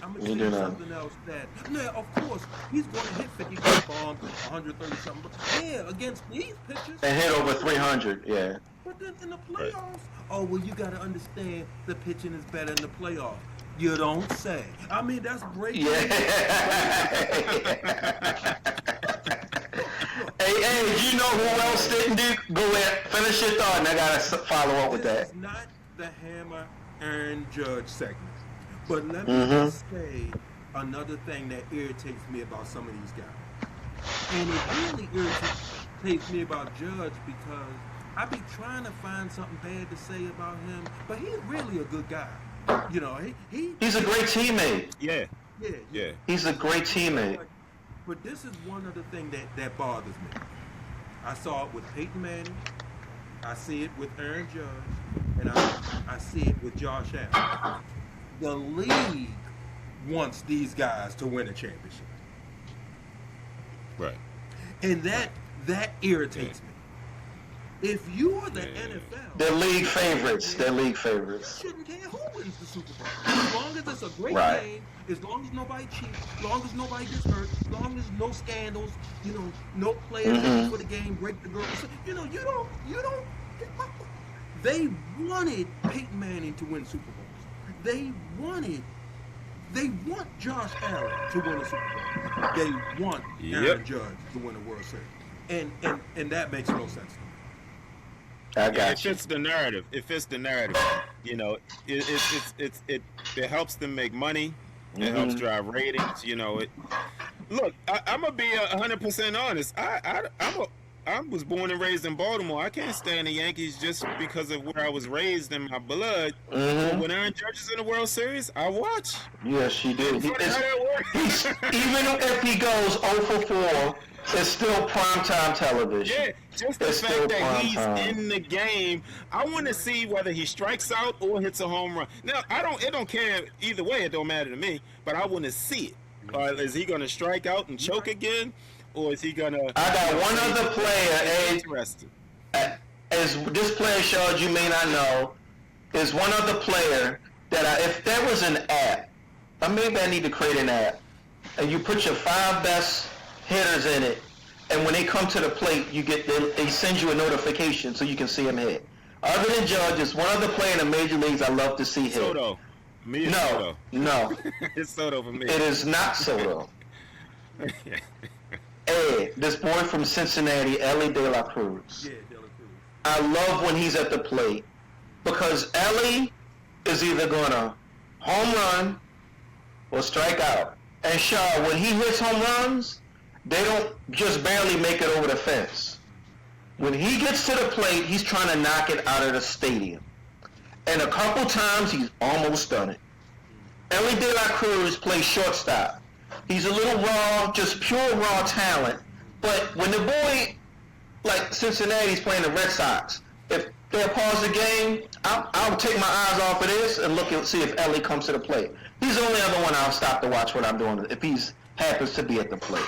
I'm gonna You tell do you not. something else that, yeah, of course, he's going to hit 50 bombs, 130 something. Yeah, against these pitchers. And hit over 300. Yeah. But then in the Right. playoffs, oh well, you got to understand the pitching is better in the playoffs. You don't say. I mean, that's breaking Yeah. look. Hey, you know who else didn't do? Go ahead, finish your thought, and I gotta follow up with This that. is not the Hammer Aaron Judge segment. But let me Mm-hmm. just say another thing that irritates me about some of these guys. And it really irritates me about Judge because I be trying to find something bad to say about him, but he's really a good guy. You know, he He's a great teammate. Yeah. yeah, yeah. Yeah. He's a great teammate. But this is one other thing that bothers me. I saw it with Peyton Manning, I see it with Aaron Judge, and I see it with Josh Allen. The league wants these guys to win a championship. Right. And that irritates me. If you're the NFL, They're league favorites. They're league you favorites. shouldn't care who wins the Super Bowl. As long as it's a great Right. game, as long as nobody cheats, as long as nobody gets hurt, as long as no scandals, no players Mm-hmm. for the game break the girl. You don't. They wanted Peyton Manning to win Super Bowls. They want Josh Allen to win a Super Bowl. They want Aaron Judge to win a World Series. And that makes no sense to me. I It got you. fits the narrative. It fits the narrative. You know, it helps them make money. It helps drive ratings. You know, Look, I'm gonna be 100% honest. I was born and raised in Baltimore. I can't stand the Yankees just because of where I was raised in my blood. But when Aaron Judge is in the World Series, I watch. Yes, she did. Funny how that He's, works. even if he goes 0 for 4, it's still primetime television. Yeah, just the It's still fact that prime he's time. in the game, I want to see whether he strikes out or hits a home run. Now, it don't care either way. It don't matter to me. But I want to see it. Is he going to strike out and choke again, or is he going to? I got one other player, Interesting. as this player showed you may not know, is one other player that if there was an app, or maybe I need to create an app, and you put your 5 best hitters in it, and when they come to the plate, they send you a notification so you can see them hit. Other than Judge, it's one other player in the major leagues I love to see hit. Soto. Me and No, Soto. no, It's Soto for me. it is not Soto. Ed, this boy from Cincinnati, Ellie De La Cruz. Yeah, De La Cruz. I love when he's at the plate because Ellie is either gonna home run or strike out. And Shaw, when he hits home runs, they don't just barely make it over the fence. When he gets to the plate, he's trying to knock it out of the stadium. And a couple times, he's almost done it. Ellie De La Cruz plays shortstop. He's a little raw, just pure raw talent. But when the boy, like Cincinnati's playing the Red Sox, if they'll pause the game, I'll take my eyes off of this and look and see if Ellie comes to the plate. He's the only other one I'll stop to watch what I'm doing if he happens to be at the plate.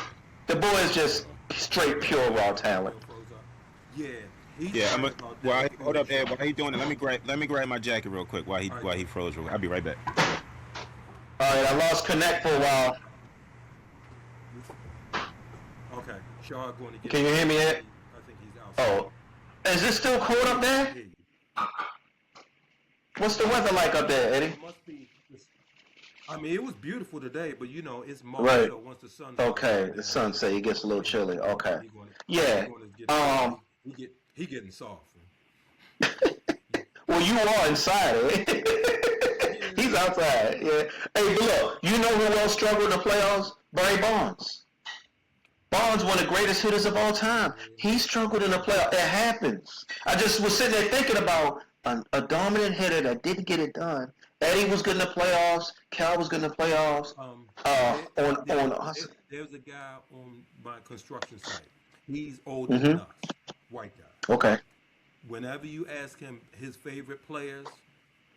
The boy is just straight pure raw talent. Yeah. Yeah, hold up, Ed. While he doing it, let me grab my jacket real quick while he froze. I'll be right back. All right, I lost connect for a while. Okay. Shaw going to get. Can you hear me, Ed? I think he's out. Oh, is it still cold up there? What's the weather like up there, Eddie? It must be. I mean, it was beautiful today, but it's March, Right. so once the sun. Okay, the sunset, it gets a little chilly. Okay. Yeah. He getting soft. Well, you are inside, eh? He's outside. Yeah. Hey, but look, you know who else struggled in the playoffs? Barry Bonds. Bonds, one of the greatest hitters of all time. He struggled in the playoffs. It happens. I just was sitting there thinking about a dominant hitter that didn't get it done. Eddie was good in the playoffs. Cal was good in the playoffs. There's a guy on my construction site. He's older than us, white guy. Okay. Whenever you ask him his favorite players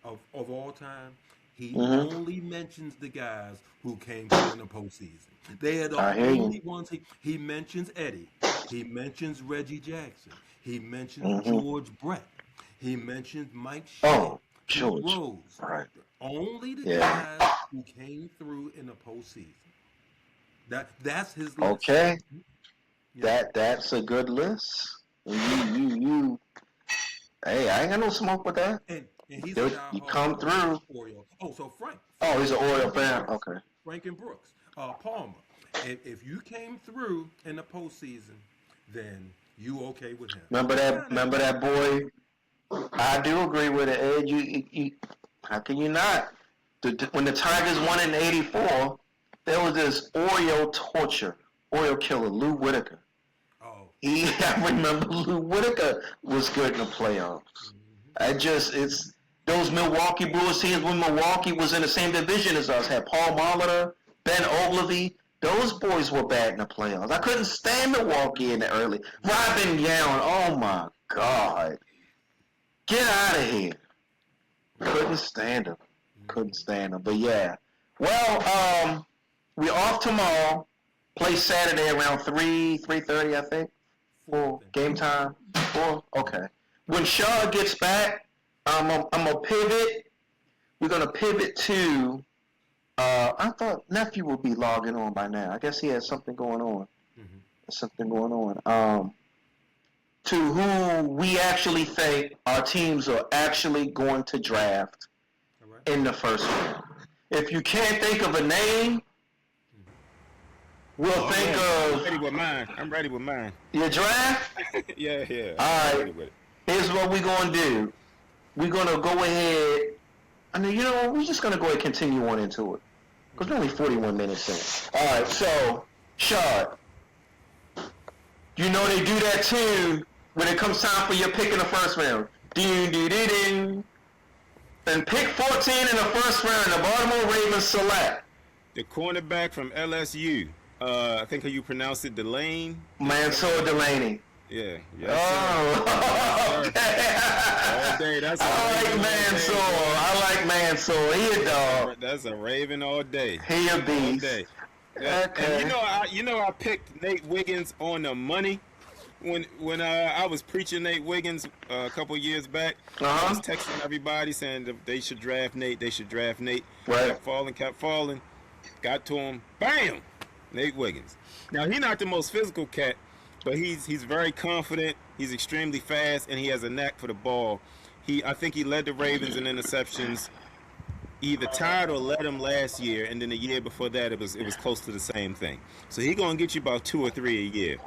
of all time, he only mentions the guys who came through in the postseason. They are the only ones. He mentions Eddie. He mentions Reggie Jackson. He mentions George Brett. He mentions Mike Shea. Oh, George. Rose. Right. Only the guys who came through in the postseason. That's his list. Okay, Yeah. that's a good list. You. Hey, I ain't got no smoke with that. And he's a You come diehard through. Oriole. Oh, so Oh, he's an Oriole Frank and fan. Brooks, Okay. Frank and Brooks, Palmer. If you came through in the postseason, then you okay with him. Remember that boy. I do agree with it, Ed. How can you not? When the Tigers won in '84, there was this Oriole killer, Lou Whitaker. Oh, I remember Lou Whitaker was good in the playoffs. It's those Milwaukee Brewers teams when Milwaukee was in the same division as us, had Paul Molitor, Ben Oglivie. Those boys were bad in the playoffs. I couldn't stand Milwaukee in the early. Robin Young, oh my God. Get out of here. Couldn't stand him. Couldn't stand him. But yeah. Well, we're off tomorrow. Play Saturday around 3:30, I think. For game time. 4? Okay. When Shaw gets back, I'm gonna pivot. We're gonna pivot to I thought nephew would be logging on by now. I guess he has something going on. Something going on. To who we actually think our teams are actually going to draft in the first round. If you can't think of a name, we'll think of. I'm ready with mine. I'm ready with mine. Your draft? Yeah. All right. Here's what we're going to do. We're going to go ahead. I mean, we're just going to go ahead and continue on into it. Because we're only 41 minutes in. All right, so, Shard, they do that tune when it comes time for your pick in the first round. Ding. And pick 14 in the first round, the Baltimore Ravens select. The cornerback from LSU. I think how you pronounce it, Delane? Mansour Delaney. Yeah. Okay. All day. I like Mansour. He a dog. That's a Raven all day. He a beast. All day. Okay. And I picked Nate Wiggins on the money when I was preaching Nate Wiggins a couple years back. I was texting everybody saying that they should draft Nate. Right. Kept falling. Got to him. Bam! Nate Wiggins. Now, he's not the most physical cat, but he's very confident. He's extremely fast, and he has a knack for the ball. I think he led the Ravens in interceptions. Either tied or led him last year, and then the year before that it was close to the same thing. So he's gonna get you about 2 or 3 a year.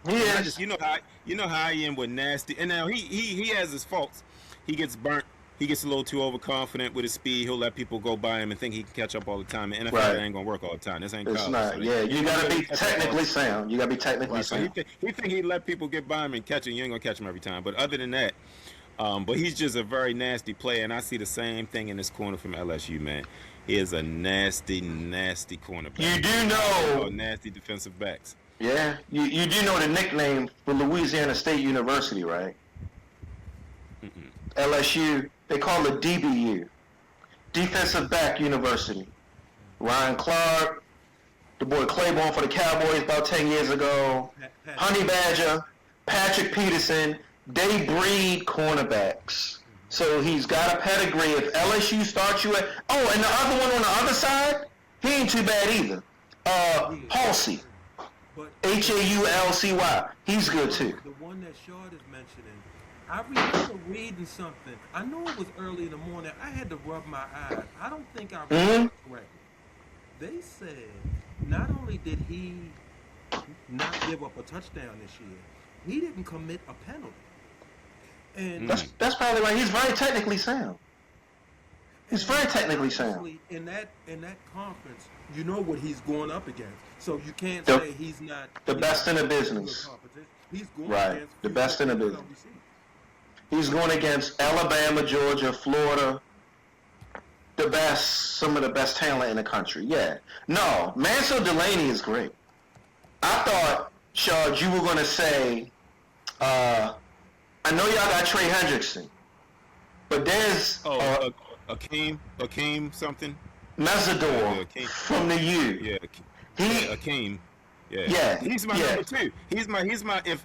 Yeah. You know how I am with nasty. And now he has his faults. He gets burnt. He gets a little too overconfident with his speed. He'll let people go by him and think he can catch up all the time. And NFL that ain't gonna work all the time. This ain't college. It's not. So you gotta be technically sound. You gotta be technically sound. So he think he'd let people get by him and catch him. You ain't gonna catch him every time. But other than that, but he's just a very nasty player, and I see the same thing in this corner from LSU, man. He is a nasty cornerback. You do know nasty defensive backs. Yeah, you do know the nickname for Louisiana State University, right? LSU, they call it DBU, Defensive Back University. Ryan Clark, the boy Claiborne for the Cowboys about 10 years ago, Honey Badger, Patrick Peterson, they breed cornerbacks. So he's got a pedigree. If LSU starts you at... Oh, and the other one on the other side, he ain't too bad either. Halsey. Haulcy. He's good too. The one that Shard is mentioning, I remember reading something. I know it was early in the morning. I had to rub my eyes. I don't think I read it correctly. They said not only did he not give up a touchdown this year, he didn't commit a penalty. And that's probably right. He's very technically sound. He's very technically sound. In that conference, you know what he's going up against. So you can't say he's not the best in the business. He's going against the best in the business. He's going against Alabama, Georgia, Florida, some of the best talent in the country. Yeah. No, Mansour Delaney is great. I thought, Shard, you were going to say, I know y'all got Trey Hendrickson, but there's Akeem something. Mesidor from the U. Yeah, Akeem. Yeah. He's my number 2. He's my if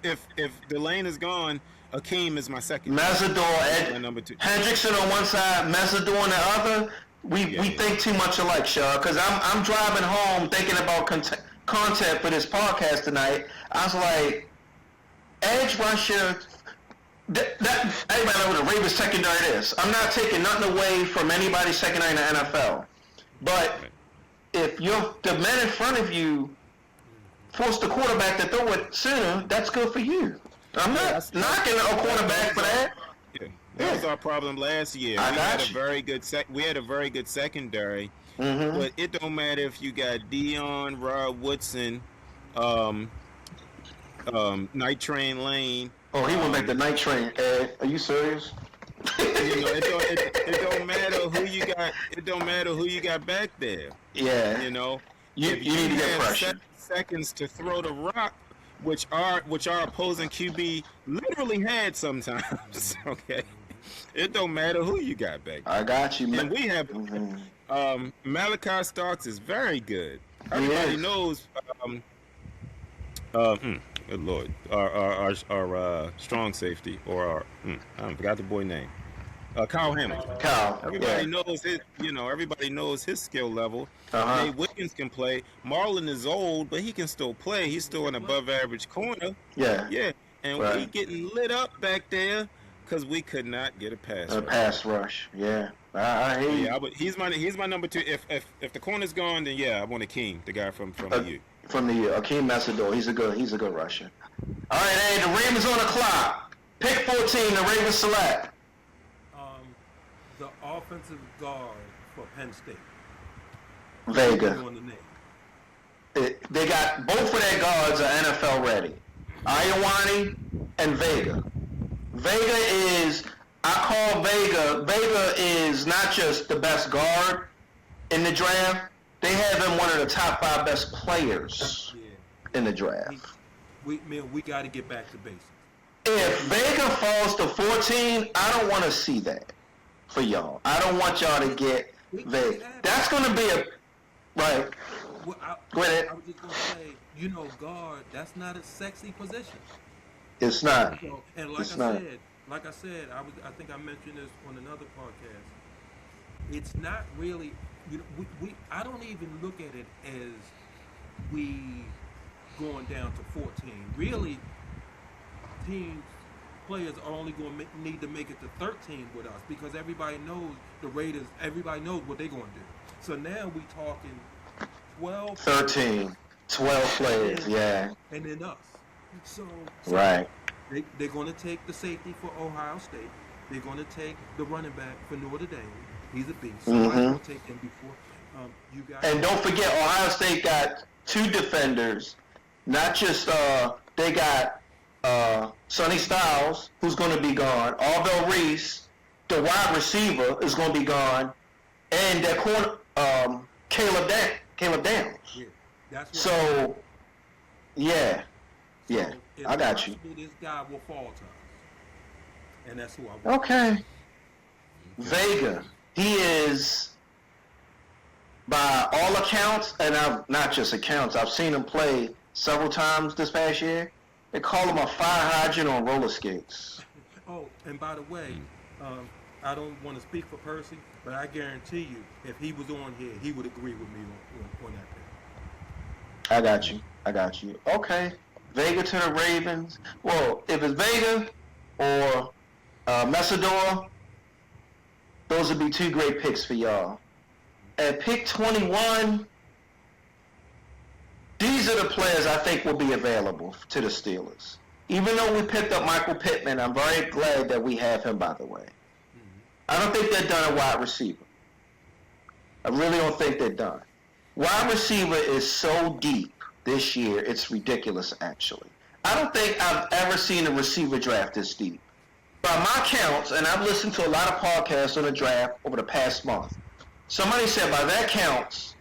Delane is gone, Akeem is my second. Mesidor, my number 2. Hendrickson on one side, Mesidor on the other. we think too much alike, Shaw. Because I'm driving home thinking about content for this podcast tonight. I was like, edge rusher. Everybody know what a Ravens secondary is. I'm not taking nothing away from anybody's secondary in the NFL, but if the man in front of you force the quarterback to throw it sooner, that's good for you. I'm not knocking a quarterback for that. Yeah. That was our problem last year. We had a very good secondary, but it don't matter if you got Dion, Rod Woodson, Night Train Lane. Oh, he went back to Night Train. Ed, are you serious? It don't matter who you got. It don't matter who you got back there. Yeah. You need to get pressure. Seconds to throw the rock, which our opposing QB literally had sometimes. Okay. It don't matter who you got back there. I got you, man. And we have Malachi Starks is very good. Everybody knows. Good Lord, our strong safety or I forgot the boy name. Kyle Hamilton. Everybody knows his. Everybody knows his skill level. Nate Wiggins can play. Marlon is old, but he can still play. He's still an above-average corner. Yeah. And we getting lit up back there because we could not get a pass. Pass rush. Yeah. I hear you. Yeah, he's my number 2. If the corner's gone, then I want Akeem, the guy from the U. From the Akeem Massador. He's a good rusher. All right, hey, the Ravens on the clock. Pick 14. The Ravens select. The offensive guard for Penn State. Vega. They got both of their guards are NFL ready. Iowani and Vega. Vega is, I call Vega is not just the best guard in the draft. They have him one of the top 5 best players in the draft. We got to get back to basics. If Vega falls to 14, I don't want to see that for y'all. I don't want y'all to get Vega. That's going to be a right. Well, Go ahead. I was just going to say, guard, that's not a sexy position. It's not. And like I said, I think I mentioned this on another podcast. It's not really, I don't even look at it as we going down to 14. Really, players are only going to need to make it to 13 with us because everybody knows the Raiders, everybody knows what they're going to do. So now we talking 12. 13. 12 players, yeah. And then us. So right. They're going to take the safety for Ohio State. They're going to take the running back for Notre Dame. He's a beast. Somebody's going to take him before. And don't forget, Ohio State got 2 defenders. Not just, they got Sonny Styles, who's going to be gone. Arvell Reese, the wide receiver, is going to be gone. And their corner, Caleb Downs. Yeah, that's so, yeah. Yeah, so I got you. This guy will fall to us. And that's who I want. Okay. Vega. He is, by all accounts, and not just accounts, I've seen him play several times this past year. They call him a fire hydrant on roller skates. Oh, and by the way, I don't want to speak for Percy, but I guarantee you, if he was on here, he would agree with me on that pick. I got you. Okay. Vega to the Ravens. Well, if it's Vega or Massador, those would be 2 great picks for y'all. At pick 21, these are the players I think will be available to the Steelers. Even though we picked up Michael Pittman, I'm very glad that we have him, by the way. I don't think they're done at wide receiver. I really don't think they're done. Wide receiver is so deep this year, it's ridiculous, actually. I don't think I've ever seen a receiver draft this deep. By my counts, and I've listened to a lot of podcasts on the draft over the past month, somebody said by that counts,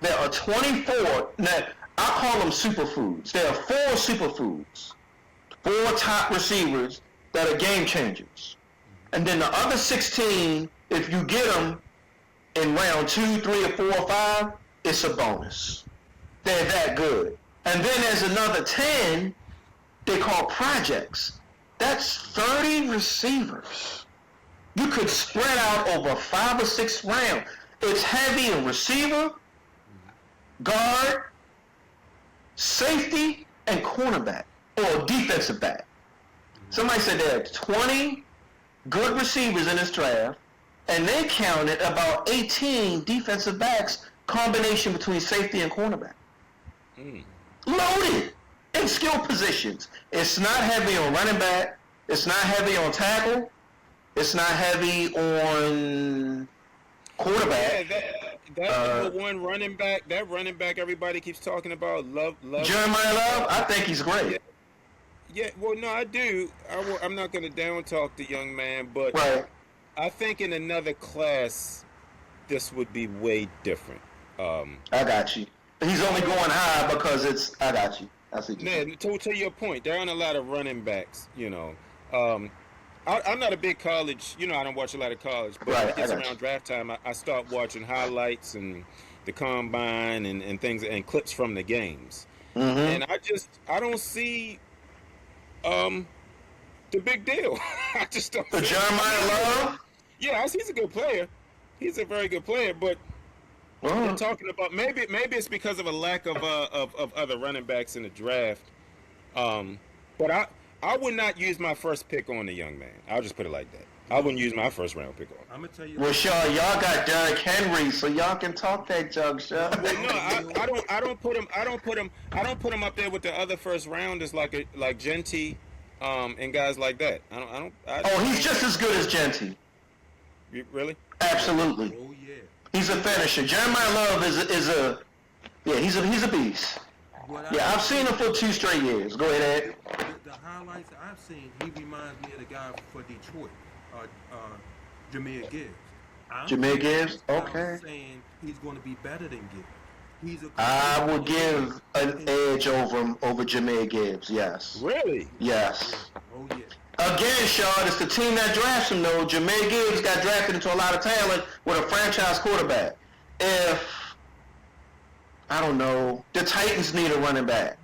there are 24, now I call them superfoods. There are 4 superfoods, 4 top receivers that are game changers. And then the other 16, if you get them in round 2, 3, or 4, or 5, it's a bonus. They're that good. And then there's another 10 they call projects. That's 30 receivers. You could spread out over 5 or 6 rounds. It's heavy in receiver, guard, safety, and cornerback, or defensive back. Somebody said there are 20 good receivers in this draft, and they counted about 18 defensive backs, combination between safety and cornerback. Loaded in skill positions. It's not heavy on running back. It's not heavy on tackle. It's not heavy on quarterback. Yeah, that number one running back, that running back everybody keeps talking about, Love. Jeremiah Love, I think he's great. Yeah, well, no, I do. I'm not going to down talk the young man, but Right. I think in another class, this would be way different. I got you. He's only going high because it's. I got you. I see. Man, to your point, there aren't a lot of running backs. I'm not a big college. I don't watch a lot of college, but when it gets around draft time, I start watching highlights and the combine and things and clips from the games. Mm-hmm. And I don't see the big deal. I just don't. For Jeremiah Love? Yeah, he's a good player. He's a very good player, but we're talking about maybe it's because of a lack of other running backs in the draft. But I would not use my first pick on the young man. I'll just put it like that. I wouldn't use my first round pick on him. I'm gonna tell you. Well, Shaw, y'all got Derrick Henry, so y'all can talk that junk, Shaw. Well, no, I don't put him up there with the other first rounders like Genty, and guys like that. He's just as good as Genty. Really? Absolutely. Oh yeah. He's a finisher. Jeremiah Love he's a beast. I've seen him for 2 straight years. Go ahead, Ed. The highlights I've seen, he reminds me of the guy for Detroit, Jameer Gibbs. Jameer Gibbs? Okay. I'm saying he's going to be better than Gibbs. I will give an edge over Jameer Gibbs, yes. Really? Yes. Oh yeah. Again, Shaw, it's the team that drafts him, though. Jameer Gibbs got drafted into a lot of talent with a franchise quarterback. If, I don't know, the Titans need a running back.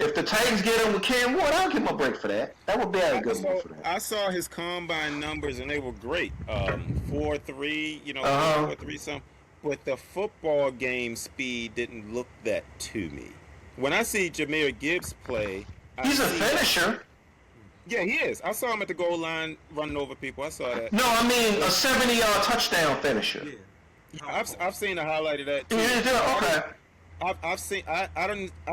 If the Titans get him with Cam Ward, I'll give him a break for that. That would be a good one for that. I saw his combine numbers, and they were great. 4.3, 4.3 something. But the football game speed didn't look that to me. When I see Jameer Gibbs play... He's a finisher. Yeah, he is. I saw him at the goal line running over people. I saw that. No, I mean a 70-yard touchdown finisher. Yeah. I've seen a highlight of that too. Okay. I've seen. I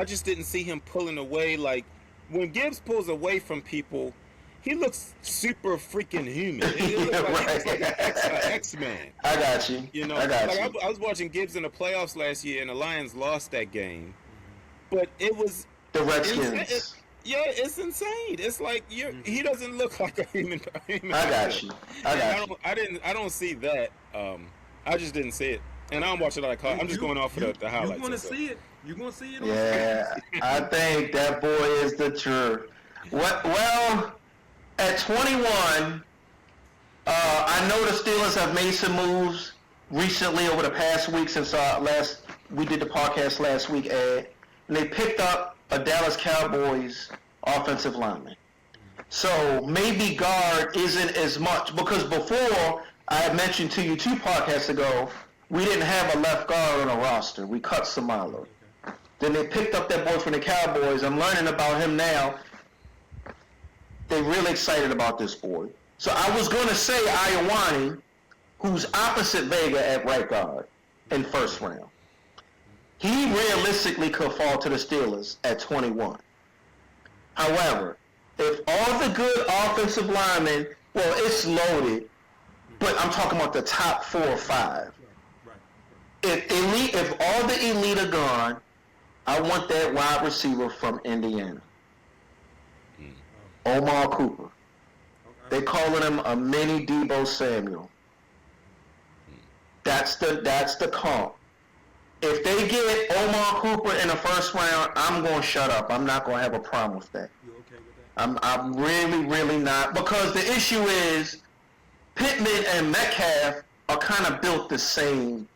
just didn't see him pulling away. Like when Gibbs pulls away from people, he looks super freaking human. He looks like an X-Man. I got you. I got you. I was watching Gibbs in the playoffs last year, and the Lions lost that game. But it was the Redskins. It's insane. It's like he doesn't look like a human. I got you. I don't see that. I just didn't see it, and I don't watch a lot of college. I'm just going off of the highlights. You're gonna see it. You're gonna see it. Yeah, I think that boy is the truth. Well, at 21, I know the Steelers have made some moves recently over the past week since we did the podcast last week, Ed, and they picked up a Dallas Cowboys offensive lineman. So maybe guard isn't as much, because before I had mentioned to you 2 podcasts ago, we didn't have a left guard on a roster. We cut Samalo. Then they picked up that boy from the Cowboys. I'm learning about him now. They're really excited about this boy. So I was going to say Iowani, who's opposite Vega at right guard in first round. He realistically could fall to the Steelers at 21. However, if all the good offensive linemen, well, it's loaded, but I'm talking about the top 4 or 5. If all the elite are gone, I want that wide receiver from Indiana, Omar Cooper. They calling him a mini Debo Samuel. That's the comp. If they get Omar Cooper in the first round, I'm going to shut up. I'm not going to have a problem with that. You okay with that? I'm really, really not. Because the issue is Pittman and Metcalf are kind of built the same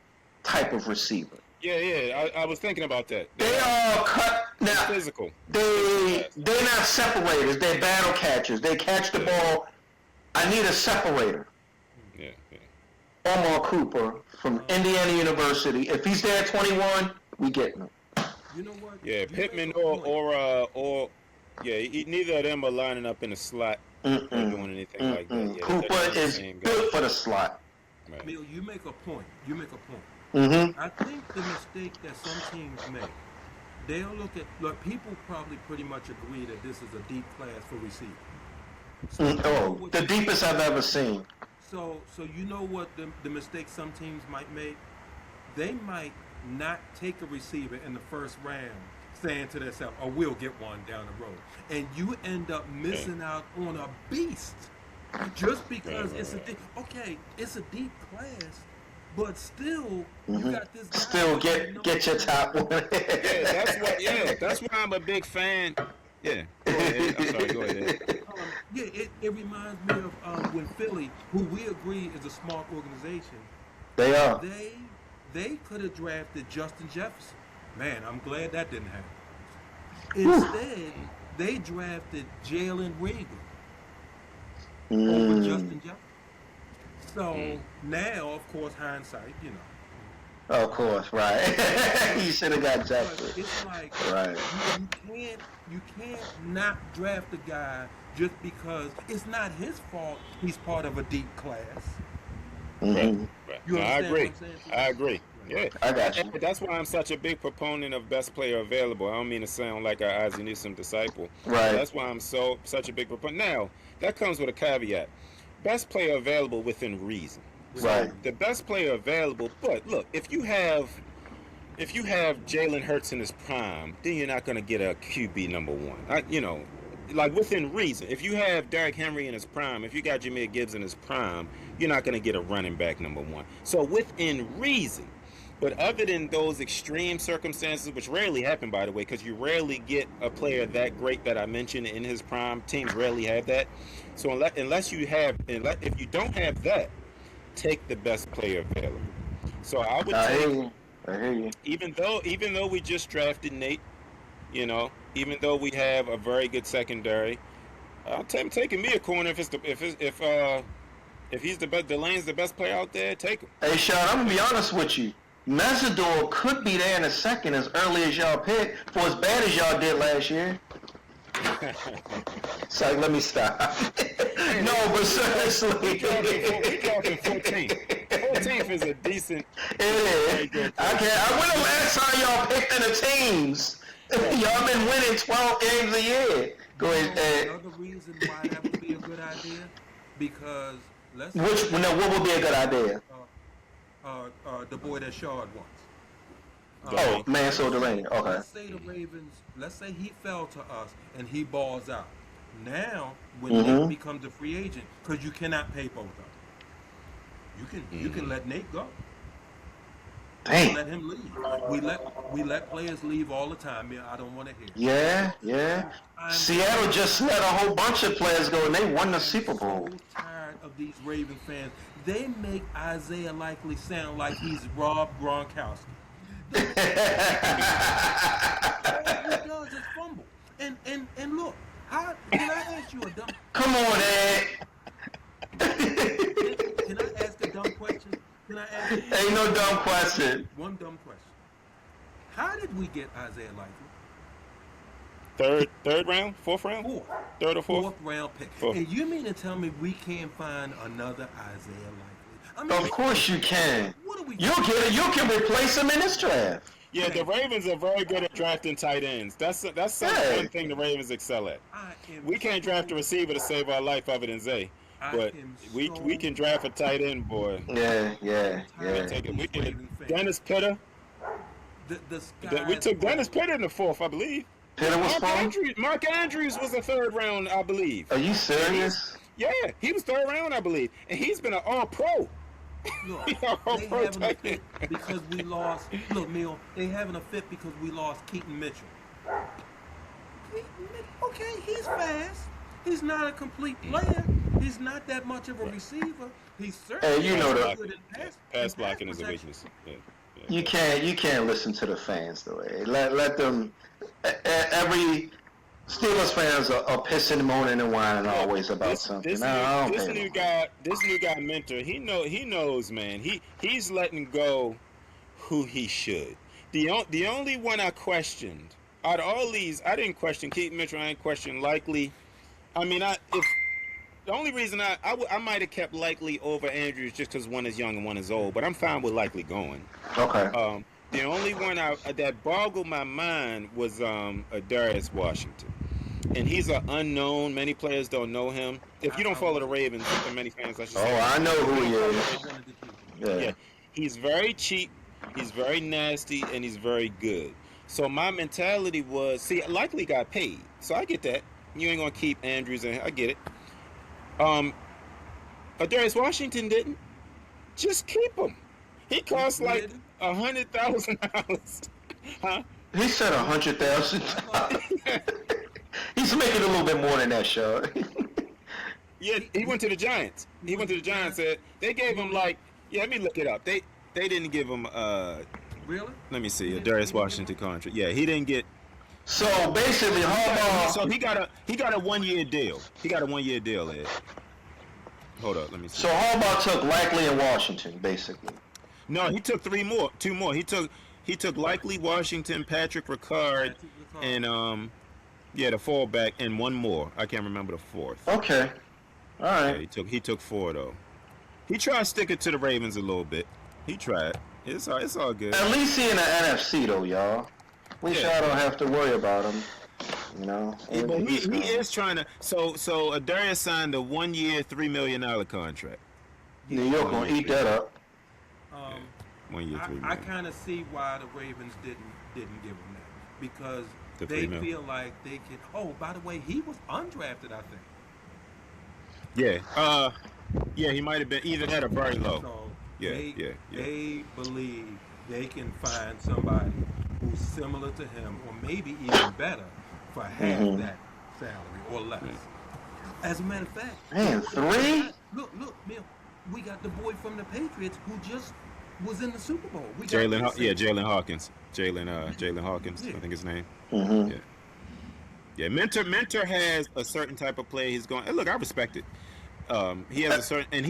type of receiver. Yeah. I was thinking about that. They are cut now. Physical. They're not separators. They're battle catchers. They catch the ball. I need a separator. Yeah. Omar Cooper from Indiana University. If he's there at 21, we getting him. You know what? Yeah, You make Pittman a point. or yeah, neither of them are lining up in the slot or Mm-mm. doing anything like that. Mm-mm. Yeah, they're Cooper not the is same guy. good for the slot. Right. Bill, you make a point. You make a point. Mm-hmm. I think the mistake that some teams make, they'll look, people probably pretty much agree that this is a deep class for receiver. So you know Oh, what the you, deepest I've ever seen. so you know what the mistake some teams might make? They might not take a receiver in the first round, saying to themselves, "Oh, we'll get one down the road," and you end up missing out on a beast just because it's a okay, it's a deep class, but still you got this guy. Still that you know get your top one. That's why I'm a big fan. Yeah, go ahead. I'm sorry, go ahead. Yeah, it reminds me of when Philly, who we agree is a smart organization, They are. they they could have drafted Justin Jefferson. Man, I'm glad that didn't happen. Instead, they drafted Jalen Reagor over Justin Jefferson. So now, of course, hindsight, you know. Of course, right. You should have got But Jackson. it's like Right. you can't not draft a guy just because it's not his fault he's part of a deep class. Mm-hmm. Right. You No, I understand agree. what I'm saying? I agree. Yeah, I got you. And that's why I'm such a big proponent of best player available. I don't mean to sound like a Ozzie Newsome disciple. Right. That's why I'm such a big proponent. Now that comes with a caveat: best player available within reason. Right. The best player available. But look, if you have Jalen Hurts in his prime, then you're not going to get a QB number one. Like within reason. If you have Derrick Henry in his prime, if you got Jameer Gibbs in his prime, you're not going to get a running back number one. So within reason. But other than those extreme circumstances, which rarely happen, by the way, because you rarely get a player that great that I mentioned in his prime. Teams rarely have that. So if you don't have that, take the best player available. So I would I hear take, you. I hear you. even though we just drafted Nate, even though we have a very good secondary, I'm taking me a corner if he's the best, Delane's the best player out there, take him. Hey, Sean, I'm gonna be honest with you. Mesidor could be there in a second as early as y'all pick for as bad as y'all did last year. It's like, let me stop. No, but seriously. We talking 14th. 14th is a decent. It is. When the last time y'all picked in the teams? Y'all been winning 12 games a year. Go ahead. Another reason why that would be a good idea, because what would be a good idea? the boy that Shard wants. Oh, Mansour Delaney. Okay. Let's say the Ravens, let's say he fell to us and he balls out. Now, when Nate becomes a free agent, because you cannot pay both of them, you can let Nate go. Dang. Let him leave. We let players leave all the time. I don't want to hear. Yeah. Seattle just let a whole bunch of players go, and they won the Super Bowl. I'm so tired of these Raven fans. They make Isaiah Likely sound like he's Rob Gronkowski. All he does is fumble. And look, can I ask you a dumb? Come on, Ed. Can I ask a dumb question? Can I ask? Ain't no dumb question. One dumb question. How did we get Isaiah Likely? Third round, fourth round, third or fourth round pick. Fourth. And you mean to tell me we can't find another Isaiah Likely? I mean, Of course you can. What are we? You can replace him in this draft. Yeah, the Ravens are very good at drafting tight ends. That's one thing the Ravens excel at. We can't draft a receiver to save our life other than Zay. But we can draft a tight end, boy. Yeah. We can. Dennis Pitta. We took Dennis Pitta in the fourth, I believe. Pitta was Mark Andrews was the third round, I believe. Are you serious? Yeah, he was third round, I believe, and he's been an All-Pro. Look, they having a fit because we lost. Look, Neil, they having a fit because we lost Keaton Mitchell. Okay, he's fast. He's not a complete player. He's not that much of a receiver. He's certainly good in pass blocking is a weakness. Yeah. You can't listen to the fans the way. Let them. Every Steelers fans are pissing, moaning, and whining always about something. I don't This pay new no mind. guy, Mentor, he knows, man. He's letting go who he should. The only one I questioned out of all these, I didn't question Keith Mitchell. I didn't question Likely. I mean, if the only reason I might have kept Likely over Andrews just because one is young and one is old, but I'm fine with Likely going. Okay. The only one that boggled my mind was Darius Washington, and he's an unknown. Many players don't know him. If you don't follow the Ravens, and many fans, I should say. Oh, I know who he I is. wanted to keep him. Yeah. Yeah, he's very cheap, he's very nasty, and he's very good. So my mentality was, see, Likely got paid, so I get that. You ain't gonna keep Andrews, and I get it. Darius Washington didn't. Just keep him. He costs like $100,000, huh? He said 100,000. He's making a little bit more than that, Shaw. Yeah, he went to the Giants. He went to the Giants. They gave him like, yeah. Let me look it up. They didn't give him Really? let me see, a Darius Washington contract. Yeah, he didn't get. So basically, Harbaugh. So he got a 1 year deal. He got a 1 year deal, Ed. Hold up, let me see. So Harbaugh took Likely in Washington, basically. No, he took two more. He took Likely, Washington, Patrick Ricard, and the fallback, and one more. I can't remember the fourth. Okay. All Yeah, right. he took four though. He tried to stick it to the Ravens a little bit. He tried. It's all good. At least he in the NFC though, y'all. At least y'all don't have to worry about him. You know. But he is trying to. So Darius signed a 1 year, $3 million contract. New York gonna eat that up. 1 year, $3 million. I kind of see why the Ravens didn't give him that, because The they $3 million. feel like they can. Oh, by the way, he was undrafted, I think. Yeah. Yeah, he might have been either that or very low. So Yeah, they, yeah. they believe they can find somebody who's similar to him, or maybe even better, for half that salary or less. As a matter of fact, Man, 3? Look, Mill, we got the boy from the Patriots who just was in the Super Bowl. We got Jalen this- Hawkins. Jalen Hawkins, Yeah. I think his name. Mm-hmm. Yeah. Yeah, Mentor has a certain type of play he's going. And look, I respect it. He has a certain, and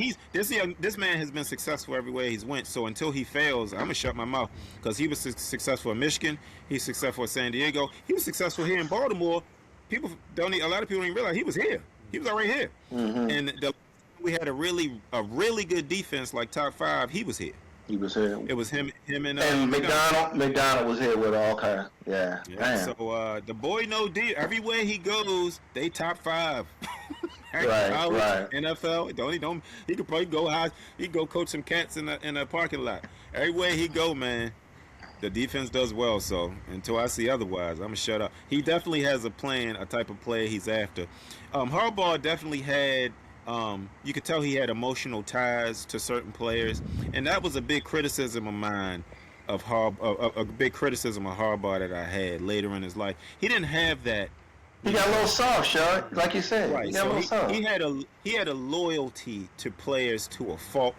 this man has been successful everywhere he's went. So until he fails, I'm gonna shut my mouth, because he was successful in Michigan. He's successful in San Diego. He was successful here in Baltimore. A lot of people don't even realize he was here. He was already here. And we had a really good defense, like top 5. He was here. He was here. It was him and McDonald was here with all kind. Yeah. Damn. So the boy no D. Everywhere he goes, they top 5. Right, College, right. NFL. He could probably go high. He could go coach some cats in a parking lot. Everywhere he go, man, the defense does well. So until I see otherwise, I'm gonna shut up. He definitely has a plan, a type of player he's after. Harbaugh definitely had. You could tell he had emotional ties to certain players, and that was a big criticism of mine of a big criticism of Harbaugh that I had later in his life. He didn't have that. He got a little soft, Shaw. Like you said. Right. He got a So little soft. he had a loyalty to players to a fault,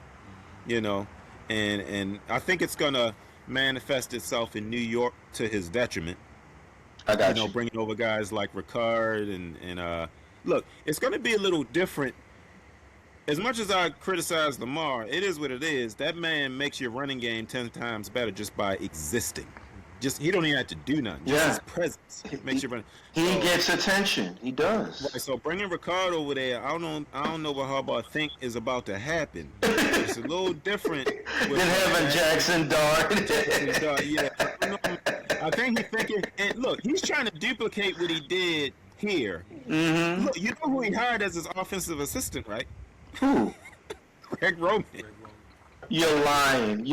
and I think it's gonna manifest itself in New York to his detriment. I got you. Bringing over guys like Ricard and look, it's gonna be a little different. As much as I criticize Lamar, it is what it is. That man makes your running game 10 times better just by existing. He don't even have to do nothing. Just his presence makes you run. He gets attention. He does. Right, so bringing Ricard over there, I don't know what Harbaugh think is about to happen. It's a little different Than having Jackson Dart. Yeah, I think he's thinking. And look, he's trying to duplicate what he did here. Mm-hmm. Look, you know who he hired as his offensive assistant, right? Who? Greg Roman. You're lying.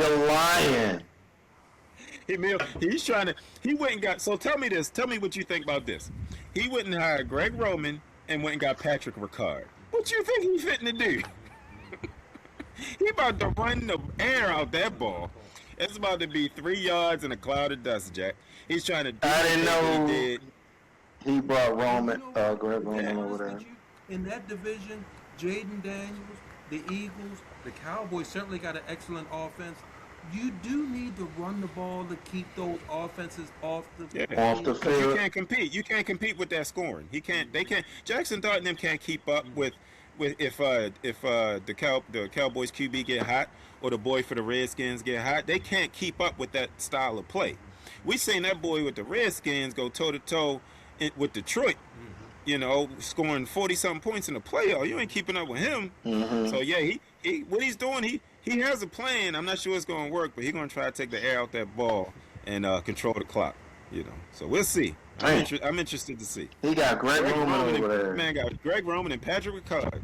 He's trying to. He went and got. So tell me this. Tell me what you think about this. He went and hired Greg Roman and went and got Patrick Ricard. What you think he's fitting to do? He about to run the air out that ball. It's about to be 3 yards in a cloud of dust, Jack. He's trying to. I didn't know he did. He brought Roman, Greg Roman Yeah, over there. in that division, Jaden Daniels, the Eagles, the Cowboys certainly got an excellent offense. you do need to run the ball to keep those offenses off the Yeah, Off the field. because you field. can't compete. You can't compete with that scoring. He can't. They can't. Jackson Dart and them can't keep up with if the Cowboys QB get hot or the boy for the Redskins get hot. They can't keep up with that style of play. We seen that boy with the Redskins go toe to toe with Detroit. You know, scoring 40 something points in the playoff. You ain't keeping up with him. So yeah, he what he's doing. He has a plan. I'm not sure it's going to work, but he's going to try to take the air out that ball and control the clock. You know, so we'll see. I'm interested to see. He got Greg Roman over there. Man got Greg Roman and Patrick Ricard.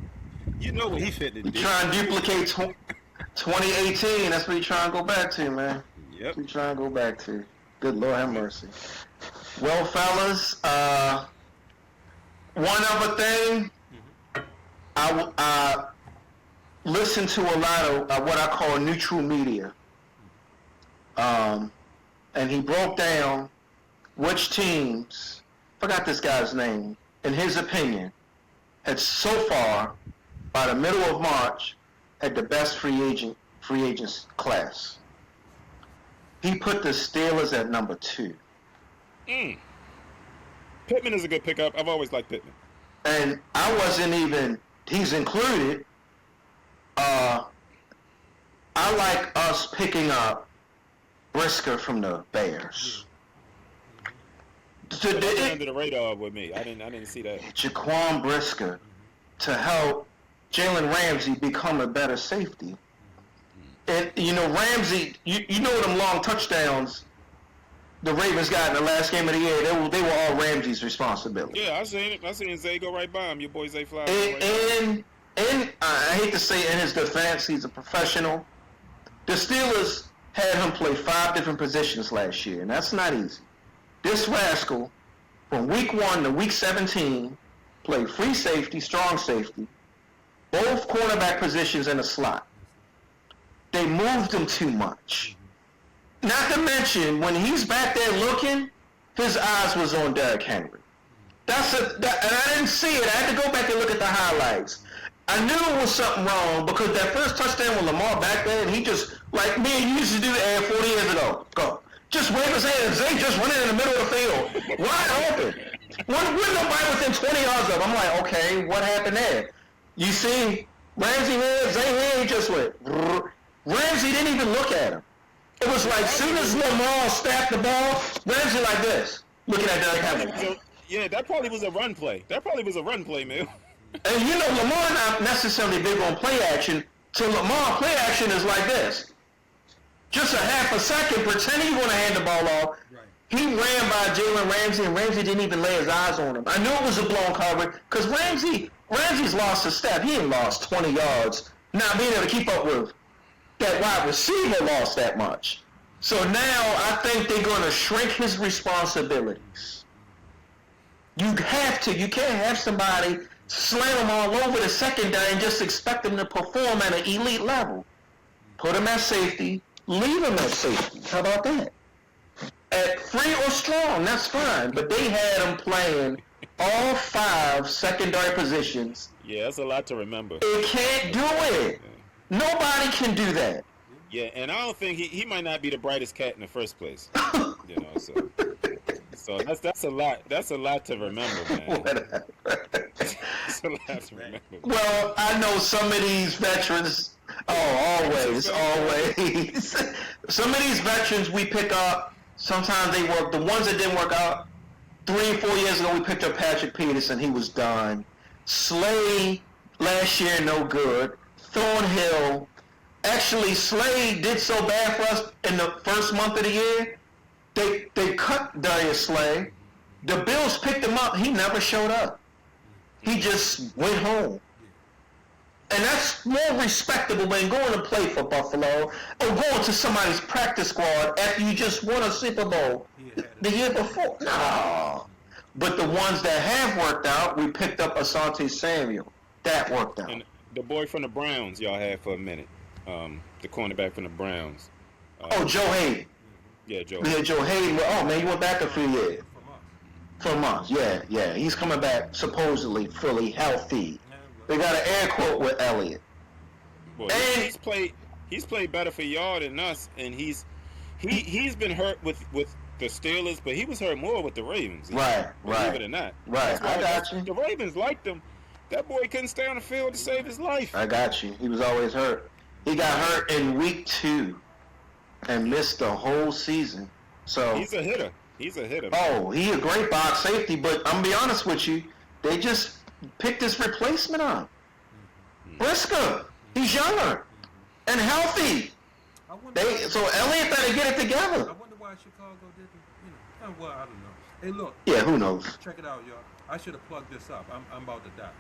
You know what he fit to do. Trying to duplicate 2018. That's what he trying to go back to, man. Yep. He trying to go back to. Good Lord have mercy. Well, fellas, one other thing. I listen to a lot of what I call neutral media. And he broke down which teams, forgot this guy's name, in his opinion, had so far, by the middle of March, had the best free agents class. He put the Steelers at number 2. Pittman is a good pickup. I've always liked Pittman. And I wasn't even, he's included. I like us picking up Brisker from the Bears. Under the radar with me. I didn't see that. Jaquan Brisker to help Jalen Ramsey become a better safety. And, you know, Ramsey, you know them long touchdowns the Ravens got in the last game of the year, they were all Ramsey's responsibility. Yeah, I seen it. I seen Zay go right by him. Your boy Zay Flowers. And I hate to say in his defense, he's a professional. The Steelers had him play 5 different positions last year, and that's not easy. This rascal, from week 1 to week 17, played free safety, strong safety, both cornerback positions in the slot. They moved him too much. Not to mention, when he's back there looking, his eyes was on Derrick Henry. And I didn't see it. I had to go back and look at the highlights. I knew it was something wrong because that first touchdown with Lamar back there, and he just, like me and you used to do 40 years ago. Go. Just wave his hand. Zay just running in the middle of the field. Wide open. With nobody within 20 yards of him. I'm like, okay, what happened there? You see, Ramsey here, Zay here, he just went. Ramsey didn't even look at him. It was like, soon as Lamar snapped the ball, Ramsey like this, looking at Derrick Henry. Yeah, that probably was a run play. Man. And you know, Lamar not necessarily big on play action. So Lamar play action is like this. Just a half a second, pretending you want to hand the ball off. Right. He ran by Jalen Ramsey, and Ramsey didn't even lay his eyes on him. I knew it was a blown cover, because Ramsey's lost a step. He ain't lost 20 yards. Not being able to keep up with that wide receiver lost that much. So now I think they're going to shrink his responsibilities. You have to. You can't have somebody slam him all over the secondary and just expect him to perform at an elite level. Put him at safety. Leave him at safety. How about that? At free or strong, that's fine. But they had him playing all 5 secondary positions. Yeah, that's a lot to remember. They can't do it. Nobody can do that. Yeah, and I don't think he might not be the brightest cat in the first place. You know, so that's a lot. That's a lot to remember, man. That's a lot to remember. Well, I know some of these veterans. Always. Some of these veterans we pick up. Sometimes they work. The ones that didn't work out. 3 or 4 years ago, we picked up Patrick Peterson. He was done. Slade last year, no good. Thornhill. Actually, Slade did so bad for us in the first month of the year. They cut Darius Slay. The Bills picked him up. He never showed up. He just went home. And that's more respectable than going to play for Buffalo or going to somebody's practice squad after you just won a Super Bowl the year before. No. But the ones that have worked out, we picked up Asante Samuel. That worked out. And the boy from the Browns y'all had for a minute. The cornerback from the Browns. Joe Hayden. Yeah, Joe. Yeah, Joe Hayden. Oh, man, he went back a few years. For months, yeah. He's coming back supposedly fully healthy. They got an air quote with Elliott. Boy, and he's played. He's played better for y'all than us, and he's been hurt with the Steelers, but he was hurt more with the Ravens. Right. Believe it or not. Right. I got you. The Ravens liked him. That boy couldn't stay on the field to save his life. I got you. He was always hurt. He got hurt in week 2 and missed the whole season. So he's a hitter. He's a hitter. Oh, he a great box safety, but I'm gonna be honest with you, they just picked his replacement up. Brisker. He's younger and healthy. So Elliott better get it together. I wonder why Chicago didn't. Well, I don't know. Hey, look. Yeah, who knows? Check it out, y'all. I should have plugged this up. I'm about to die.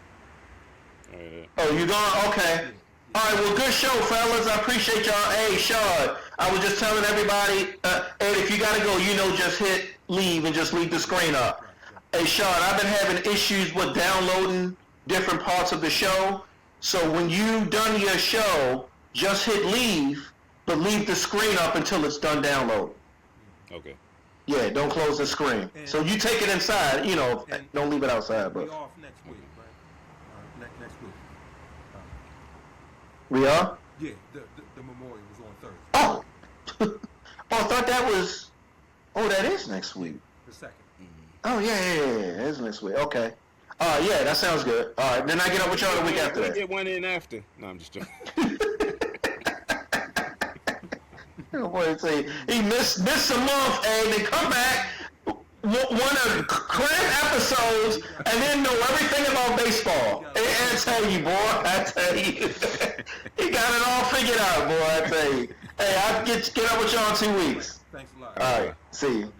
Oh, you gone? Okay. All right, well, good show, fellas. I appreciate y'all. Hey, Sean, I was just telling everybody, Ed, if you got to go, just hit leave and just leave the screen up. Hey, Sean, I've been having issues with downloading different parts of the show. So when you done your show, just hit leave, but leave the screen up until it's done downloading. Okay. Yeah, don't close the screen. So you take it inside, don't leave it outside. But we off next week, right? Next week. We are? Yeah, the memorial was on Thursday. Oh! I thought that was... Oh, that is next week. The second. Oh, yeah. That is next week. Okay. Yeah, that sounds good. All right, then I get up with y'all the week after that. We get one in after. No, I'm just joking. Oh, boy, say he missed a month, and then come back, one of crap episodes, and then know everything about baseball. I tell you, boy, I tell you. He got it all figured out, boy, I tell you. Hey, I'll get up with y'all in 2 weeks. Thanks a lot. All right, see you.